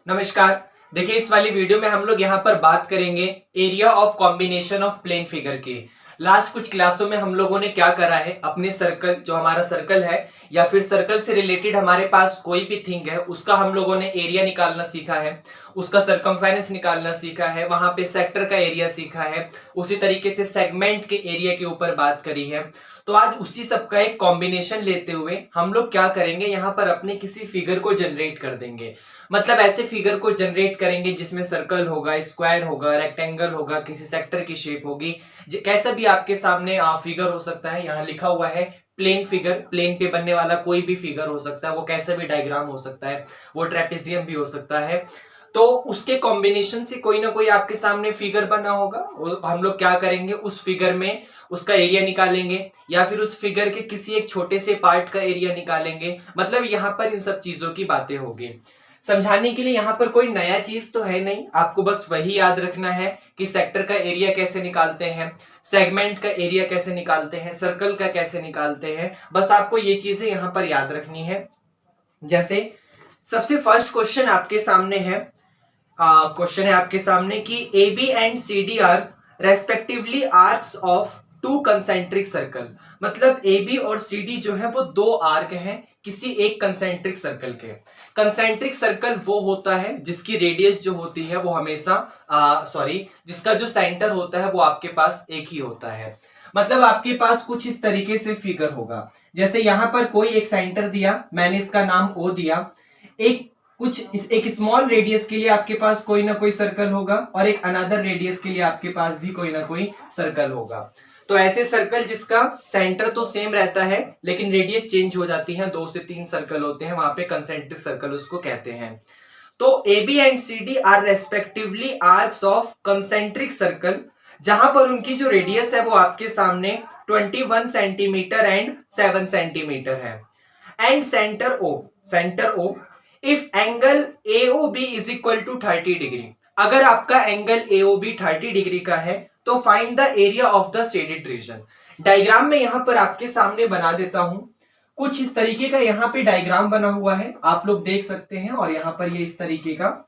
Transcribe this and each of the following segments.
नमस्कार। देखिए, इस वाली वीडियो में हम लोग यहाँ पर बात करेंगे area of combination of plane figure की। लास्ट कुछ क्लासों में हम लोगों ने क्या करा है, अपने सर्कल, जो हमारा सर्कल है या फिर सर्कल से रिलेटेड हमारे पास कोई भी थिंग है, उसका हम लोगों ने एरिया निकालना सीखा है, उसका सरकमफेरेंस निकालना सीखा है, वहां पे सेक्टर का एरिया सीखा है, उसी तरीके से सेगमेंट के एरिया के ऊपर बात करी है। तो आज उसी सब का एक कॉम्बिनेशन लेते हुए हम लोग क्या करेंगे, यहाँ पर अपने किसी फिगर को जनरेट कर देंगे। मतलब ऐसे फिगर को जनरेट करेंगे जिसमें सर्कल होगा, स्क्वायर होगा, रेक्टेंगल होगा, किसी सेक्टर की शेप होगी, कैसा भी आपके सामने फिगर हो सकता है। यहाँ लिखा हुआ है प्लेन फिगर, प्लेन पे बनने वाला कोई भी फिगर हो सकता है, वो कैसा भी डायग्राम हो सकता है, वो ट्रेपेजियम भी हो सकता है। तो उसके कॉम्बिनेशन से कोई ना कोई आपके सामने फिगर बना होगा, हम लोग क्या करेंगे, उस फिगर में उसका एरिया निकालेंगे या फिर उस फिगर के किसी एक छोटे से पार्ट का एरिया निकालेंगे। मतलब यहाँ पर इन सब चीजों की बातें होगी। समझाने के लिए यहाँ पर कोई नया चीज तो है नहीं, आपको बस वही याद रखना है कि सेक्टर का एरिया कैसे निकालते हैं, सेगमेंट का एरिया कैसे निकालते हैं, सर्कल का कैसे निकालते हैं। बस आपको ये चीजें यहाँ पर याद रखनी है। जैसे सबसे फर्स्ट क्वेश्चन आपके सामने है, क्वेश्चन है आपके सामने कि A B and C D are respectively arcs of two concentric circle. मतलब ए बी और सी डी जो है वो दो आर्क हैं किसी एक कंसेंट्रिक सर्कल के। कंसेंट्रिक सर्कल वो होता है जिसकी रेडियस जो होती है वो हमेशा जिसका जो सेंटर होता है वो आपके पास एक ही होता है। मतलब आपके पास कुछ इस तरीके से फिगर होगा, जैसे यहां पर कोई एक सेंटर दिया, मैंने इसका नाम ओ दिया। एक स्मॉल रेडियस के लिए आपके पास कोई ना कोई सर्कल होगा और एक अनदर रेडियस के लिए आपके पास भी कोई ना कोई सर्कल होगा। तो ऐसे सर्कल जिसका सेंटर तो सेम रहता है लेकिन रेडियस चेंज हो जाती है, 2 से 3 सर्कल होते हैं, वहां पे कंसेंट्रिक सर्कल उसको कहते हैं। तो A B and C D are respectively arcs of concentric circle, जहां पर उनकी जो रेडियस है वो आपके सामने 21 सेंटीमीटर एंड 7 सेंटीमीटर है। And centre O if angle AOB is equal to 30 degree. अगर आपका एंगल AOB 30 डिग्री का है तो find the area of the shaded region. Diagram में यहां पर आपके सामने बना देता हूं, कुछ इस तरीके का यहाँ पे डायग्राम बना हुआ है, आप लोग देख सकते हैं। और यहाँ पर ये इस तरीके का,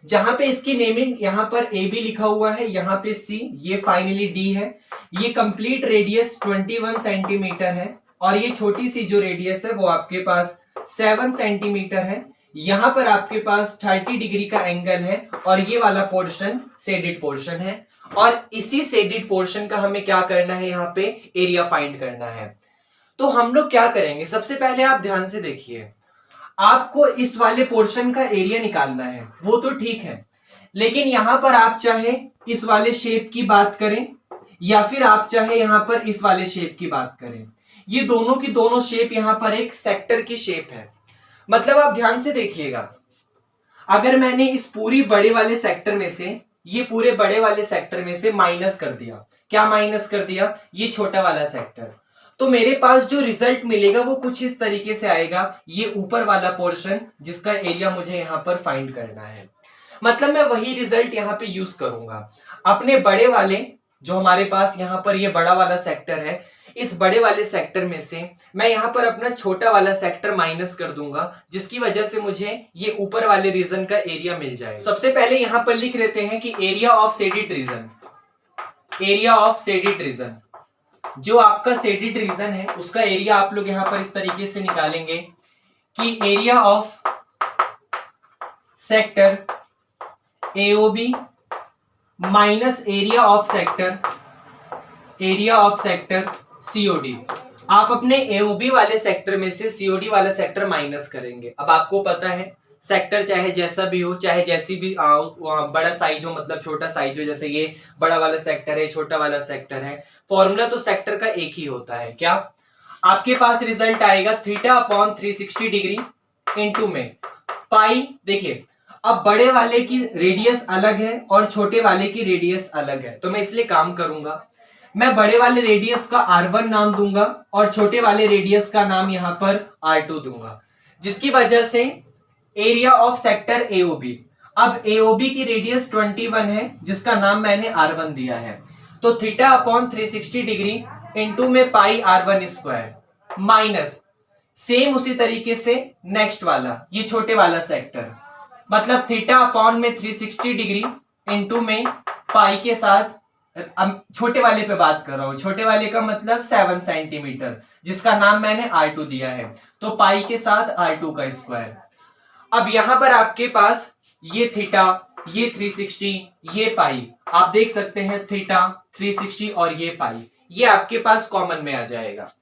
जहां पे इसकी नेमिंग यहाँ पर AB लिखा हुआ है, यहाँ पे C, ये फाइनली D है। ये कंप्लीट रेडियस 21 सेंटीमीटर है और ये छोटी सी जो रेडियस है वो आपके पास 7 सेंटीमीटर है। यहां पर आपके पास 30 डिग्री का एंगल है और ये वाला पोर्शन शेडेड पोर्शन है। और इसी शेडेड पोर्शन का हमें क्या करना है, यहाँ पे एरिया फाइंड करना है। तो हम लोग क्या करेंगे, सबसे पहले आप ध्यान से देखिए, आपको इस वाले पोर्शन का एरिया निकालना है, वो तो ठीक है, लेकिन यहां पर आप चाहे इस वाले शेप की बात करें या फिर आप चाहे यहां पर इस वाले शेप की बात करें, ये दोनों की दोनों शेप यहां पर एक सेक्टर की शेप है। मतलब आप ध्यान से देखिएगा, अगर मैंने इस पूरी बड़े वाले सेक्टर में से, ये पूरे बड़े वाले सेक्टर में से माइनस कर दिया, क्या माइनस कर दिया, ये छोटा वाला सेक्टर, तो मेरे पास जो रिजल्ट मिलेगा वो कुछ इस तरीके से आएगा, ये ऊपर वाला पोर्शन जिसका एरिया मुझे यहां पर फाइंड करना है। मतलब मैं वही रिजल्ट यहां पे यूज करूंगा। अपने बड़े वाले, जो हमारे पास यहां पर ये बड़ा वाला सेक्टर है, इस बड़े वाले सेक्टर में से मैं यहां पर अपना छोटा वाला सेक्टर माइनस कर दूंगा, जिसकी वजह से मुझे ये ऊपर वाले रीजन का एरिया मिल जाए। सबसे पहले यहां पर लिख लेते हैं कि area of shaded region, area of shaded region, जो आपका शेडेड रीजन है उसका एरिया आप लोग यहां पर इस तरीके से निकालेंगे कि area of sector AOB minus area of sector COD। आप अपने AOB वाले सेक्टर में से COD वाला सेक्टर माइनस करेंगे। अब आपको पता है सेक्टर चाहे जैसा भी हो, चाहे जैसी भी बड़ा साइज हो, मतलब छोटा साइज हो, जैसे ये बड़ा वाला सेक्टर है, छोटा वाला सेक्टर है, फॉर्मूला तो सेक्टर का एक ही होता है। क्या आपके पास रिजल्ट आएगा, थीटा अपॉन 360 डिग्री इंटू में पाई। देखिए, अब बड़े वाले की रेडियस अलग है और छोटे वाले की रेडियस अलग है, तो मैं इसलिए काम करूंगा, मैं बड़े वाले रेडियस का R1 नाम दूंगा और छोटे वाले रेडियस का नाम यहां पर R2 दूंगा, जिसकी वजह से एरिया ऑफ सेक्टर AOB, अब AOB की रेडियस 21 है जिसका नाम मैंने R1 दिया है, तो थीटा अपॉन 360 डिग्री इंटू में पाई R1 स्क्वायर माइनस सेम उसी तरीके से नेक्स्ट वाला, ये छोटे वाला सेक्टर, मतलब थीटा अपॉन में 360 डिग्री इंटू में पाई के साथ, छोटे वाले पे बात कर रहा हूं, छोटे वाले का मतलब 7 सेंटीमीटर, जिसका नाम मैंने R2 दिया है, तो पाई के साथ R2 का स्क्वायर। अब यहां पर आपके पास ये थीटा, ये 360, ये पाई, आप देख सकते हैं थीटा 360 और ये पाई, ये आपके पास कॉमन में आ जाएगा।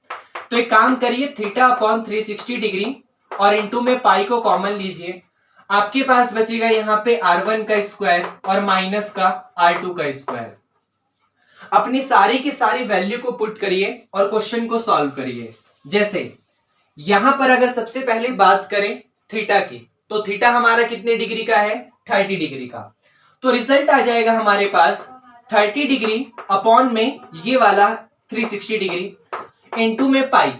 तो एक काम करिए, थीटा अपॉन 360 डिग्री और इंटू में पाई को कॉमन लीजिए, आपके पास बचेगा यहां पे R1 का स्क्वायर और माइनस का R2 का स्क्वायर। अपनी सारी की सारी वैल्यू को पुट करिए और क्वेश्चन को सॉल्व करिए। जैसे यहां पर अगर सबसे पहले बात करें थीटा की, तो थीटा हमारा कितने डिग्री का है, 30 डिग्री का, तो रिजल्ट आ जाएगा हमारे पास 30 डिग्री अपॉन में ये वाला 360 डिग्री इंटू में पाई।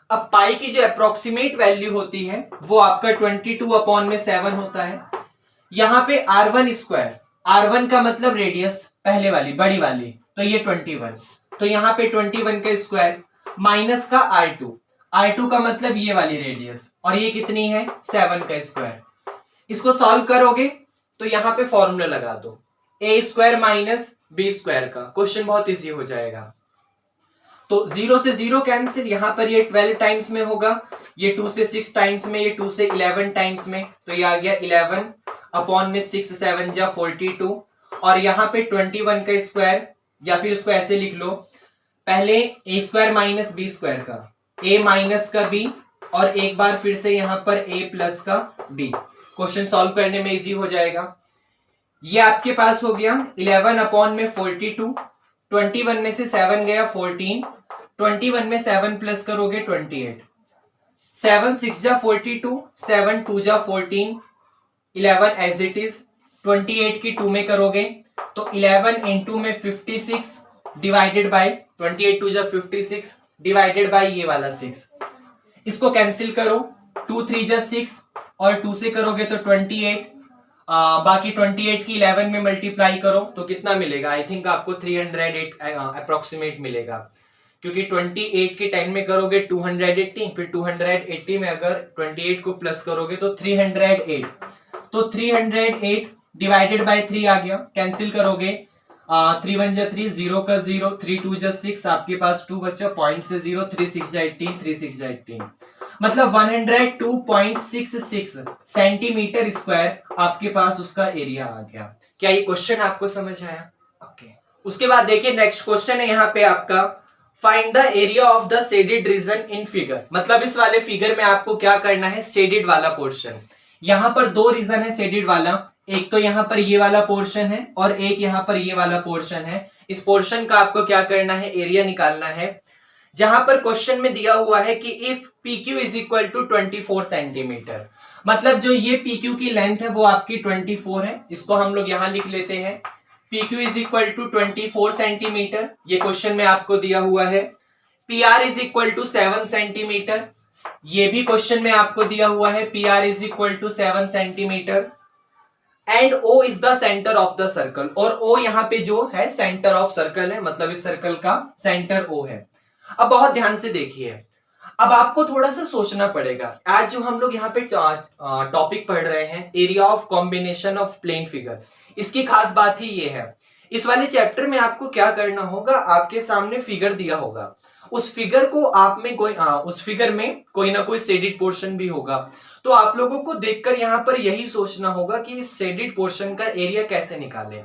अब पाई की जो अप्रोक्सीमेट वैल्यू होती है वो आपका 22 अपॉन में 7 होता है। यहां पे R1 स्क्वायर, R1 का मतलब रेडियस, पहले वाली बड़ी वाली, तो ये 21, तो यहां पे 21 का स्क्वायर माइनस का R2, R2 का मतलब ये वाली रेडियस, और ये कितनी है 7 का स्क्वायर। इसको सॉल्व करोगे तो यहां पे फॉर्मूला लगा दो, a square minus b square का, क्वेश्चन बहुत इजी हो जाएगा। तो 0 से 0 कैंसिल, यहां पर ये 12 टाइम्स में होगा, ये 2 से 6 टाइम्स में, ये 2 से 11 टाइम्स में, तो ये आ गया 11 अपॉन में 6 7 जा 42, और यहां पे 21 का स्क्वायर, या फिर उसको ऐसे लिख लो, पहले a square minus b square का, a माइनस का b, और एक बार फिर से यहां पर a प्लस का b। क्वेश्चन सॉल्व करने में इजी हो जाएगा। ये आपके पास हो गया 11 अपॉन में 42, 21 में से 7 गया 14, 21 में 7 प्लस करोगे 28, 7 6 जा 42, 7 2 जा 14, 11 एज इट इज, 28 की 2 में करोगे तो 11 इंटू में 56 डिवाइडेड बाय 28 2 जा 56 डिवाइडेड बाय ये वाला 6, इसको कैंसिल करो, 2 3 जा 6 और 2 से करोगे तो 28, बाकी 28 की 11 में मल्टीप्लाई करो तो कितना मिलेगा, आई थिंक आपको 308 अप्रोक्सीमेट मिलेगा, क्योंकि 28 के 10 में करोगे 280, फिर 280 में अगर 28 को प्लस करोगे तो 308, तो 308 डिवाइडेड बाय 3 आ गया, कैंसिल करोगे 3 1 जा 3, 0 का 0, 3 2 जा 6, आपके पास 2 बचा, पॉइंट से 0, 3 6 जा 18, 3 6 जा 18, मतलब 102.66 सेंटीमीटर स्क्वायर आपके पास उसका एरिया आ गया। क्या ये क्वेश्चन आपको समझ आया? ओके। उसके बाद देखिए नेक्स्ट क्वेश्चन है यहाँ पे आपका, find the area of the shaded reason in figure. मतलब इस वाले फिगर में आपको क्या करना है, शेडेड वाला पोर्शन। यहाँ पर दो रीजन है शेडेड वाला, एक तो यहाँ पर ये वाला पोर्शन है और एक यहाँ पर ये वाला पोर्शन है। इस पोर्शन का आपको क्या करना है, एरिया निकालना है। जहां पर क्वेश्चन में दिया हुआ है कि if PQ is equal to 24 centimetre, मतलब जो ये PQ की लेंथ है वो आपकी 24 है, इसको हम लोग यहां लिख लेते हैं, PQ is equal to 24 centimetre, ये क्वेश्चन में आपको दिया हुआ है। PR is equal to 7 centimetre, ये भी क्वेश्चन में आपको दिया हुआ है, PR is equal to 7 centimetre. And O is the centre of the circle, और O यहाँ पे जो है सेंटर ऑफ सर्कल है, मतलब इस सर्कल का सेंटर O है। अब बहुत ध्यान से देखिए, अब आपको थोड़ा सा सोचना पड़ेगा। आज जो हम लोग यहाँ पे टॉपिक पढ़ रहे हैं, area of combination of plane figure, इसकी खास बात ही ये है, इस वाले चैप्टर में आपको क्या करना होगा, आपके सामने फिगर दिया होगा, उस फिगर को आप में कोई उस फिगर में कोई ना कोई शेडेड पोर्शन भी होगा, तो आप लोगों को देखकर यहाँ पर यही सोचना होगा कि इस शेडेड पोर्शन का एरिया कैसे निकालें।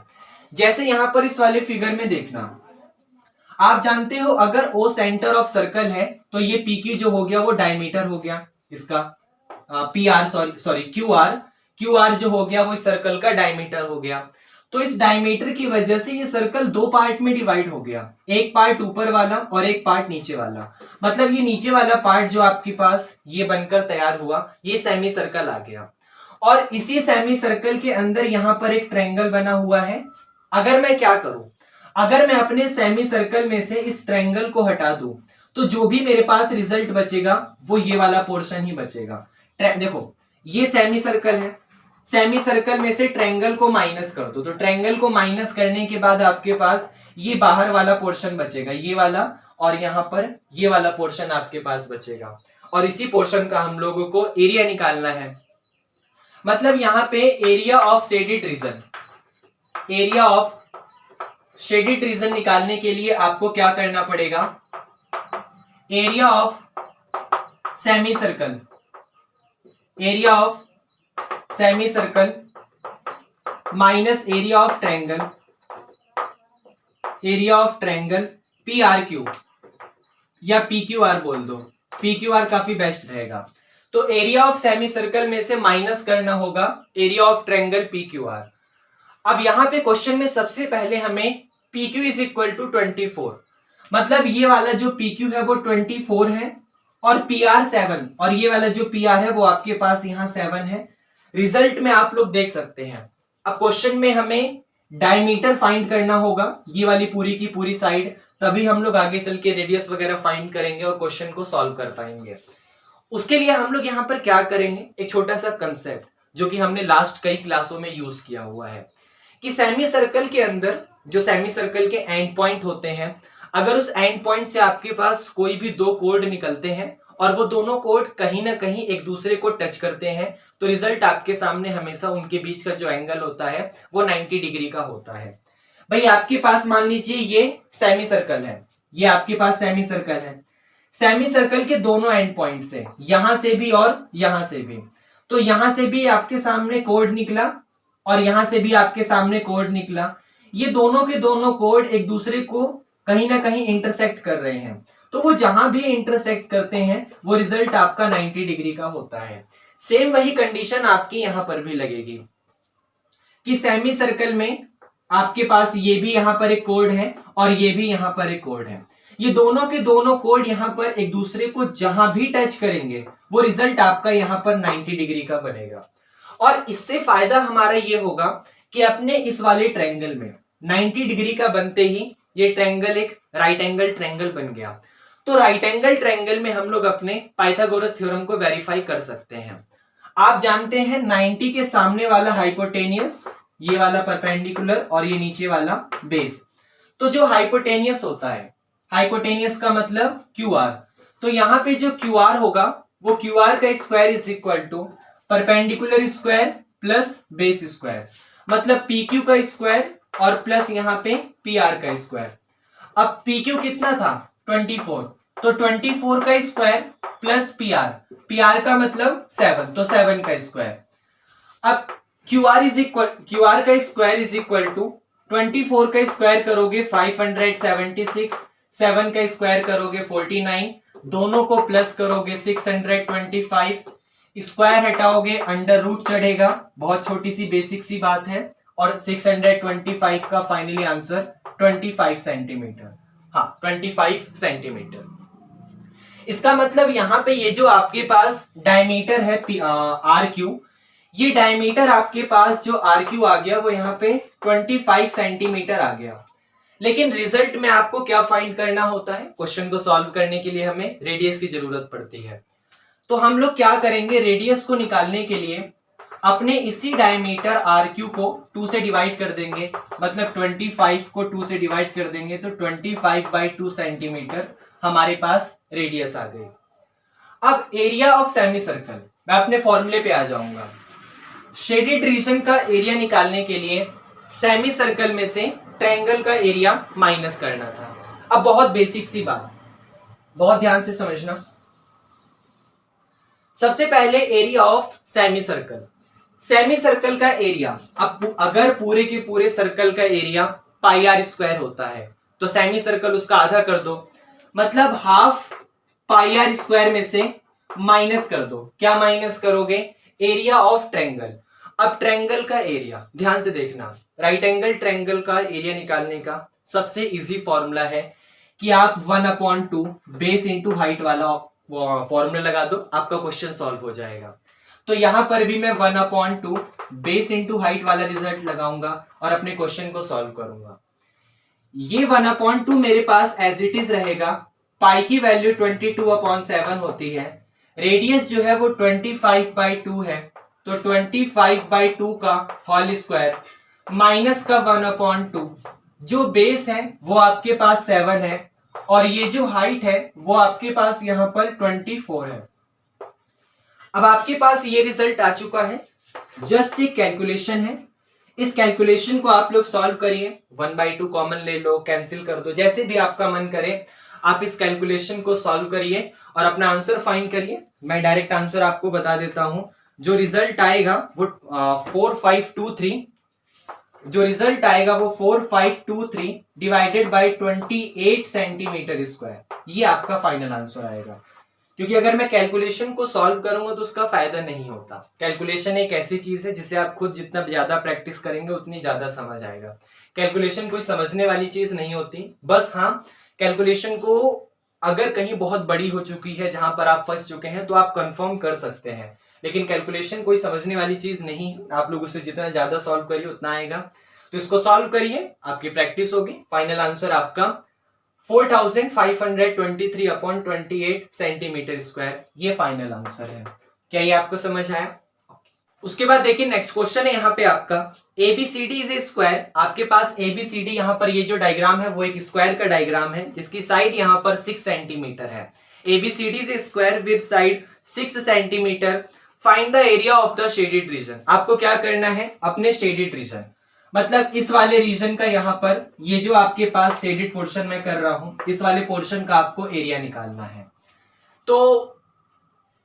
जैसे यहाँ पर इस वाले फिगर में देखना, आप जानते हो अगर O सेंटर ऑफ सर्कल है तो ये PQ जो हो गया वो डायमीटर हो गया इसका, PR सॉरी QR जो हो गया वो इस सर्कल का डायमीटर हो गया। तो इस डायमीटर की वजह से ये सर्कल दो पार्ट में डिवाइड हो गया, एक पार्ट ऊपर वाला और एक पार्ट नीचे वाला। मतलब ये नीचे वाला पार्ट जो आपके पास ये बनकर तैयार हुआ, ये सेमी सर्कल आ गया, और इसी सेमी सर्कल के अंदर यहाँ पर एक ट्रायंगल बना हुआ है। अगर मैं क्या करूं, अगर मैं अपने सेमी सर्कल में से इस ट्रायंगल को हटा दूं तो जो भी मेरे पास रिजल्ट बचेगा वो ये वाला पोर्शन ही बचेगा। देखो ये सेमी सर्कल है, सेमी सर्कल में से ट्रायंगल को माइनस कर दो, तो ट्रायंगल को माइनस करने के बाद आपके पास ये बाहर वाला पोर्शन बचेगा, ये वाला, और यहाँ पर ये वाला पोर्शन आपके पास बचेगा, और इसी पोर्शन का हम लोगों को एरिया निकालना है। मतलब यहाँ पे area of shaded region, area of shaded region निकालने के लिए आपको क्या करना पड़ेगा, area of semi circle, area of semi circle minus area of triangle, area of triangle P R Q या पी क्यू आर बोल दो, पी क्यू आर काफी बेस्ट रहेगा। तो एरिया ऑफ सेमी सर्कल में से माइनस करना होगा area of triangle P Q R. अब यहां पे क्वेश्चन में सबसे पहले हमें P Q is equal to 24, मतलब ये वाला जो पी क्यू है वो 24 है और पी आर 7, और ये वाला जो पी आर है वो आपके पास यहाँ 7 है। रिजल्ट में आप लोग देख सकते हैं। अब क्वेश्चन में हमें डायमीटर फाइंड करना होगा, ये वाली पूरी की पूरी साइड, तभी हम लोग आगे चल के रेडियस वगैरह फाइंड करेंगे और क्वेश्चन को सॉल्व कर पाएंगे। उसके लिए हम लोग यहाँ पर क्या करेंगे, एक छोटा सा कंसेप्ट जो कि हमने लास्ट कई क्लासों में यूज किया हुआ है कि सेमी सर्कल के अंदर जो सेमी सर्कल के एंड पॉइंट होते हैं, अगर उस एंड पॉइंट से आपके पास कोई भी दो कोड निकलते हैं और वो दोनों कोड कहीं ना कहीं एक दूसरे को टच करते हैं, तो रिजल्ट आपके सामने हमेशा उनके बीच का जो एंगल होता है वो 90 डिग्री का होता है। भाई आपके पास मान लीजिए ये सेमी सर्कल है, ये आपके पास सेमी सर्कल है, सेमी सर्कल के दोनों एंड पॉइंट से, यहां से भी और यहां से भी, तो यहां से भी आपके सामने कोड निकला और यहां से भी आपके सामने कोड निकला। ये दोनों के दोनों कोड एक दूसरे को कहीं ना कहीं इंटरसेक्ट कर रहे हैं, तो वो जहां भी इंटरसेक्ट करते हैं वो रिजल्ट आपका 90 डिग्री का होता है। सेम वही कंडीशन आपकी यहां पर भी लगेगी कि सेमी सर्कल में आपके पास ये भी यहां पर एक कोड है और ये भी यहां पर एक कोड है, ये दोनों के दोनों कोड यहां पर एक दूसरे को जहां भी टच करेंगे वो रिजल्ट आपका यहां पर 90 डिग्री का बनेगा। और इससे फायदा हमारा ये होगा कि अपने इस वाले ट्रायंगल में 90 डिग्री का बनते ही ये ट्रायंगल एक राइट एंगल ट्रायंगल बन गया। तो राइट एंगल ट्रायंगल में हम लोग अपने पाइथागोरस थ्योरम को वेरीफाई कर सकते हैं। आप जानते हैं 90 के सामने वाला हाइपोटेनियस, ये वाला परपेंडिकुलर और ये नीचे वाला बेस, तो जो हाइपोटेनियस होता है, हाइपोटेनियस का मतलब क्यू आर, तो यहां पे जो क्यू आर होगा वो क्यू आर का square is equal to perpendicular square plus base square, मतलब पी क्यू का स्क्वायर और प्लस यहाँ पे पी आर का स्क्वायर। अब पी क्यू कितना था 24, तो 24 का स्क्वायर प्लस पी आर का मतलब 7, तो 7 का स्क्वायर। अब क्यू आर का स्क्वायर इज इक्वल टू 24 का स्क्वायर करोगे 576, 7 का स्क्वायर करोगे 49, दोनों को प्लस करोगे 625, स्क्वायर हटाओगे अंडर रूट चढ़ेगा, बहुत छोटी सी बेसिक सी बात है, और 625 का फाइनली आंसर 25 सेंटीमीटर, हाँ 25 सेंटीमीटर। इसका मतलब यहाँ पे ये जो आपके पास डायमीटर है आर क्यू, ये डायमीटर आपके पास जो आर क्यू आ गया वो यहाँ पे 25 सेंटीमीटर आ गया। लेकिन रिजल्ट में आपको क्या फाइंड करना होता है, क्वेश्चन को सॉल्व करने के लिए हमें रेडियस की जरूरत पड़ती है। तो हम लोग क्या करेंगे, रेडियस को निकालने के लिए अपने इसी डायमीटर आर क्यू को 2 से डिवाइड कर देंगे, मतलब 25 को 2 से डिवाइड कर देंगे तो 25/2 सेंटीमीटर हमारे पास रेडियस आ गई। अब एरिया ऑफ सेमी सर्कल, मैं अपने फॉर्मूले पे आ जाऊंगा। शेडेड रीजन का एरिया निकालने के लिए सेमी सर्कल में से ट्रायंगल का एरिया माइनस करना था। अब बहुत बेसिक सी बात, बहुत ध्यान से समझना। सबसे पहले area of semi circle, semi circle का एरिया, अब अगर पूरे के पूरे सर्कल का एरिया पाई आर स्क्वायर होता है तो सेमी सर्कल उसका आधा कर दो, मतलब हाफ पाई आर स्क्वायर में से माइनस कर दो। क्या माइनस करोगे, एरिया ऑफ ट्रायंगल। अब ट्रायंगल का एरिया ध्यान से देखना, राइट एंगल ट्रायंगल का एरिया निकालने का सबसे इजी फॉर्मूला है कि आप 1/2 बेस इंटू हाइट वाला फॉर्मूला लगा दो, आपका क्वेश्चन सॉल्व हो जाएगा। तो यहां पर भी मैं 1/2 बेस इंटू हाइट वाला रिजल्ट लगाऊंगा और अपने क्वेश्चन को सॉल्व करूंगा। ये 1/2 मेरे पास एज इट इज रहेगा, पाई की वैल्यू 22/7 होती है, रेडियस जो है वो 25/2 है, तो 25/2 का होल स्क्वायर माइनस का 1/2, जो बेस है वो आपके पास 7 है और ये जो हाइट है वो आपके पास यहां पर 24 है। अब आपके पास ये रिजल्ट आ चुका है, जस्ट एक कैलकुलेशन है, इस कैलकुलेशन को आप लोग सॉल्व करिए, 1/2 कॉमन ले लो, कैंसिल कर दो, जैसे भी आपका मन करे आप इस कैलकुलेशन को सॉल्व करिए और अपना आंसर फाइंड करिए। मैं डायरेक्ट आंसर आपको बता देता हूं, जो रिजल्ट आएगा वो 4523, जो रिजल्ट आएगा वो 4523 डिवाइडेड बाय 28 सेंटीमीटर स्क्वायर, ये आपका फाइनल आंसर आएगा। क्योंकि अगर मैं कैलकुलेशन को सॉल्व करूंगा तो उसका फायदा नहीं होता। कैलकुलेशन एक ऐसी चीज है जिसे आप खुद जितना ज्यादा प्रैक्टिस करेंगे उतनी ज्यादा समझ आएगा। कैलकुलेशन कोई समझने वाली चीज नहीं होती, बस हाँ कैलकुलेशन को अगर कहीं बहुत बड़ी हो चुकी है जहां पर आप फंस चुके हैं तो आप कंफर्म कर सकते हैं, लेकिन कैलकुलेशन कोई समझने वाली चीज नहीं, आप लोग उसे जितना ज्यादा सॉल्व करिए उतना आएगा। तो इसको सॉल्व करिए, आपकी प्रैक्टिस होगी, फाइनल आंसर आपका 4523/28 सेंटीमीटर स्क्वायर, ये फाइनल आंसर है। क्या ये आपको समझ आया? उसके बाद देखिए नेक्स्ट क्वेश्चन है यहाँ पे आपका, एबीसीडी इज ए स्क्वायर। आपके पास एबीसीडी यहाँ पर ये जो डायग्राम है वो एक स्क्वायर का डायग्राम है जिसकी साइड यहाँ पर 6 सेंटीमीटर है। ABCD is a square with side 6 centimetre, find the area of the shaded region. आपको क्या करना है, अपने शेडेड रीजन मतलब इस वाले रीजन का यहाँ पर ये जो आपके पास शेडेड पोर्शन में कर रहा हूं, इस वाले पोर्शन का आपको एरिया निकालना है। तो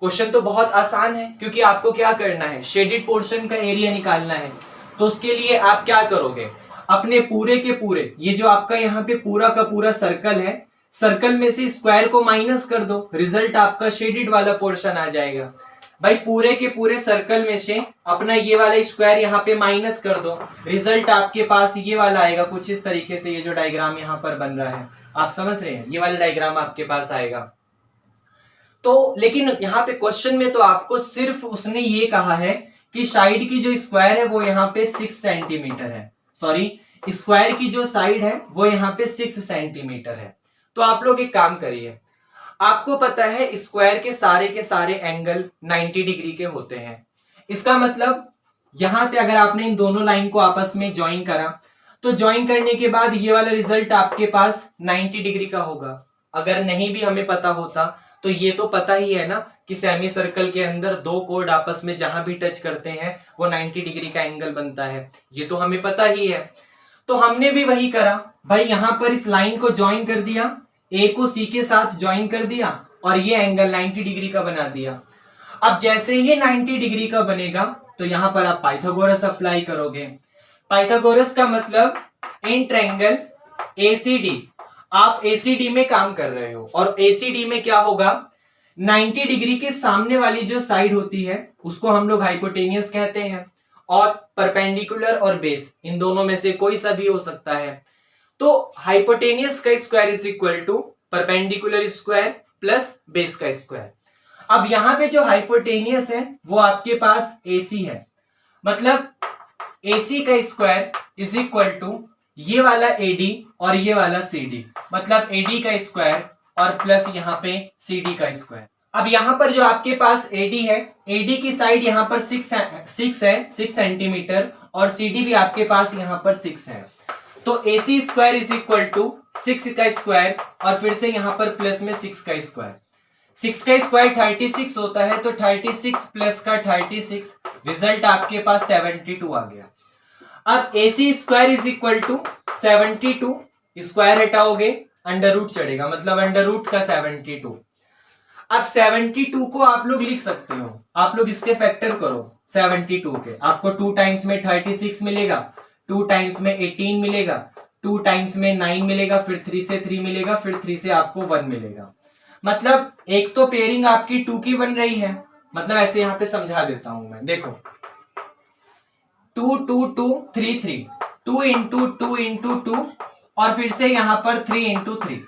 क्वेश्चन तो बहुत आसान है क्योंकि आपको क्या करना है, शेडेड पोर्शन का एरिया निकालना है। तो उसके लिए आप क्या करोगे, अपने पूरे के पूरे ये जो आपका यहाँ पे पूरा का पूरा सर्कल है, सर्कल में से स्क्वायर को माइनस कर दो, रिजल्ट आपका शेडेड वाला पोर्शन आ जाएगा। भाई पूरे के पूरे सर्कल में से अपना ये वाला स्क्वायर यहाँ पे माइनस कर दो, रिजल्ट आपके पास ये वाला आएगा कुछ इस तरीके से। ये जो डायग्राम यहाँ पर बन रहा है आप समझ रहे हैं, ये वाला डायग्राम आपके पास आएगा। तो लेकिन यहाँ पे क्वेश्चन में तो आपको सिर्फ उसने ये कहा है कि साइड की जो स्क्वायर है वो यहाँ पे 6 सेंटीमीटर है, सॉरी स्क्वायर की जो साइड है वो यहाँ पे 6 सेंटीमीटर है। तो आप लोग एक काम करिए, आपको पता है स्क्वायर के सारे एंगल 90 डिग्री के होते हैं। इसका मतलब यहां पे अगर आपने इन दोनों लाइन को आपस में ज्वाइन करा तो ज्वाइन करने के बाद ये वाला रिजल्ट आपके पास 90 डिग्री का होगा। अगर नहीं भी हमें पता होता तो ये तो पता ही है ना कि सेमी सर्कल के अंदर दो कोड आपस में जहां भी टच करते हैं वो 90 डिग्री का एंगल बनता है, ये तो हमें पता ही है। तो हमने भी वही करा भाई, यहां पर इस लाइन को ज्वाइन कर दिया, ए को सी के साथ ज्वाइन कर दिया और ये एंगल 90 डिग्री का बना दिया। अब जैसे ही 90 डिग्री का बनेगा तो यहां पर आप पाइथागोरस अप्लाई करोगे। पाइथागोरस का मतलब इन ट्रायंगल एसीडी, आप एसीडी में काम कर रहे हो और एसीडी में क्या होगा, 90 डिग्री के सामने वाली जो साइड होती है उसको हम लोग हाइपोटेनियस कहते हैं और परपेंडिकुलर और बेस इन दोनों में से कोई सा भी हो सकता है। तो हाइपोटेनियस का square is equal to perpendicular square plus base का स्क्वायर। अब यहां पे जो हाइपोटेनियस है वो आपके पास AC है, मतलब AC का स्क्वायर इज इक्वल टू ये वाला AD और ये वाला CD, मतलब AD का स्क्वायर और प्लस यहाँ पे CD का स्क्वायर। अब यहां पर जो आपके पास AD है, AD की साइड यहाँ पर 6 है 6 सेंटीमीटर और CD भी आपके पास यहाँ पर 6 है। तो AC square is equal to 6 का स्क्वायर और फिर से यहां पर प्लस में 6 का स्क्वायर। 6 का स्क्वायर 36 होता है, तो 36 प्लस का 36, रिजल्ट आपके पास 72 आ गया। अब AC square is equal to 72, square हटाओगे अंडर रूट चढ़ेगा, मतलब अंडर रूट का 72। अब 72 को आप लोग लिख सकते हो, आप लोग इसके फैक्टर करो 72 के, आपको 2 टाइम्स में 36 मिलेगा, 2 टाइम्स में 18 मिलेगा, 2 टाइम्स में 9 मिलेगा, फिर 3 से 3 मिलेगा, फिर 3 से आपको 1 मिलेगा। मतलब एक तो पेयरिंग आपकी 2 की बन रही है, मतलब ऐसे यहां पे समझा देता हूं मैं, देखो 2 2 2 3 3, 2 इंटू 2 इंटू 2 और फिर से यहां पर 3 इंटू 3।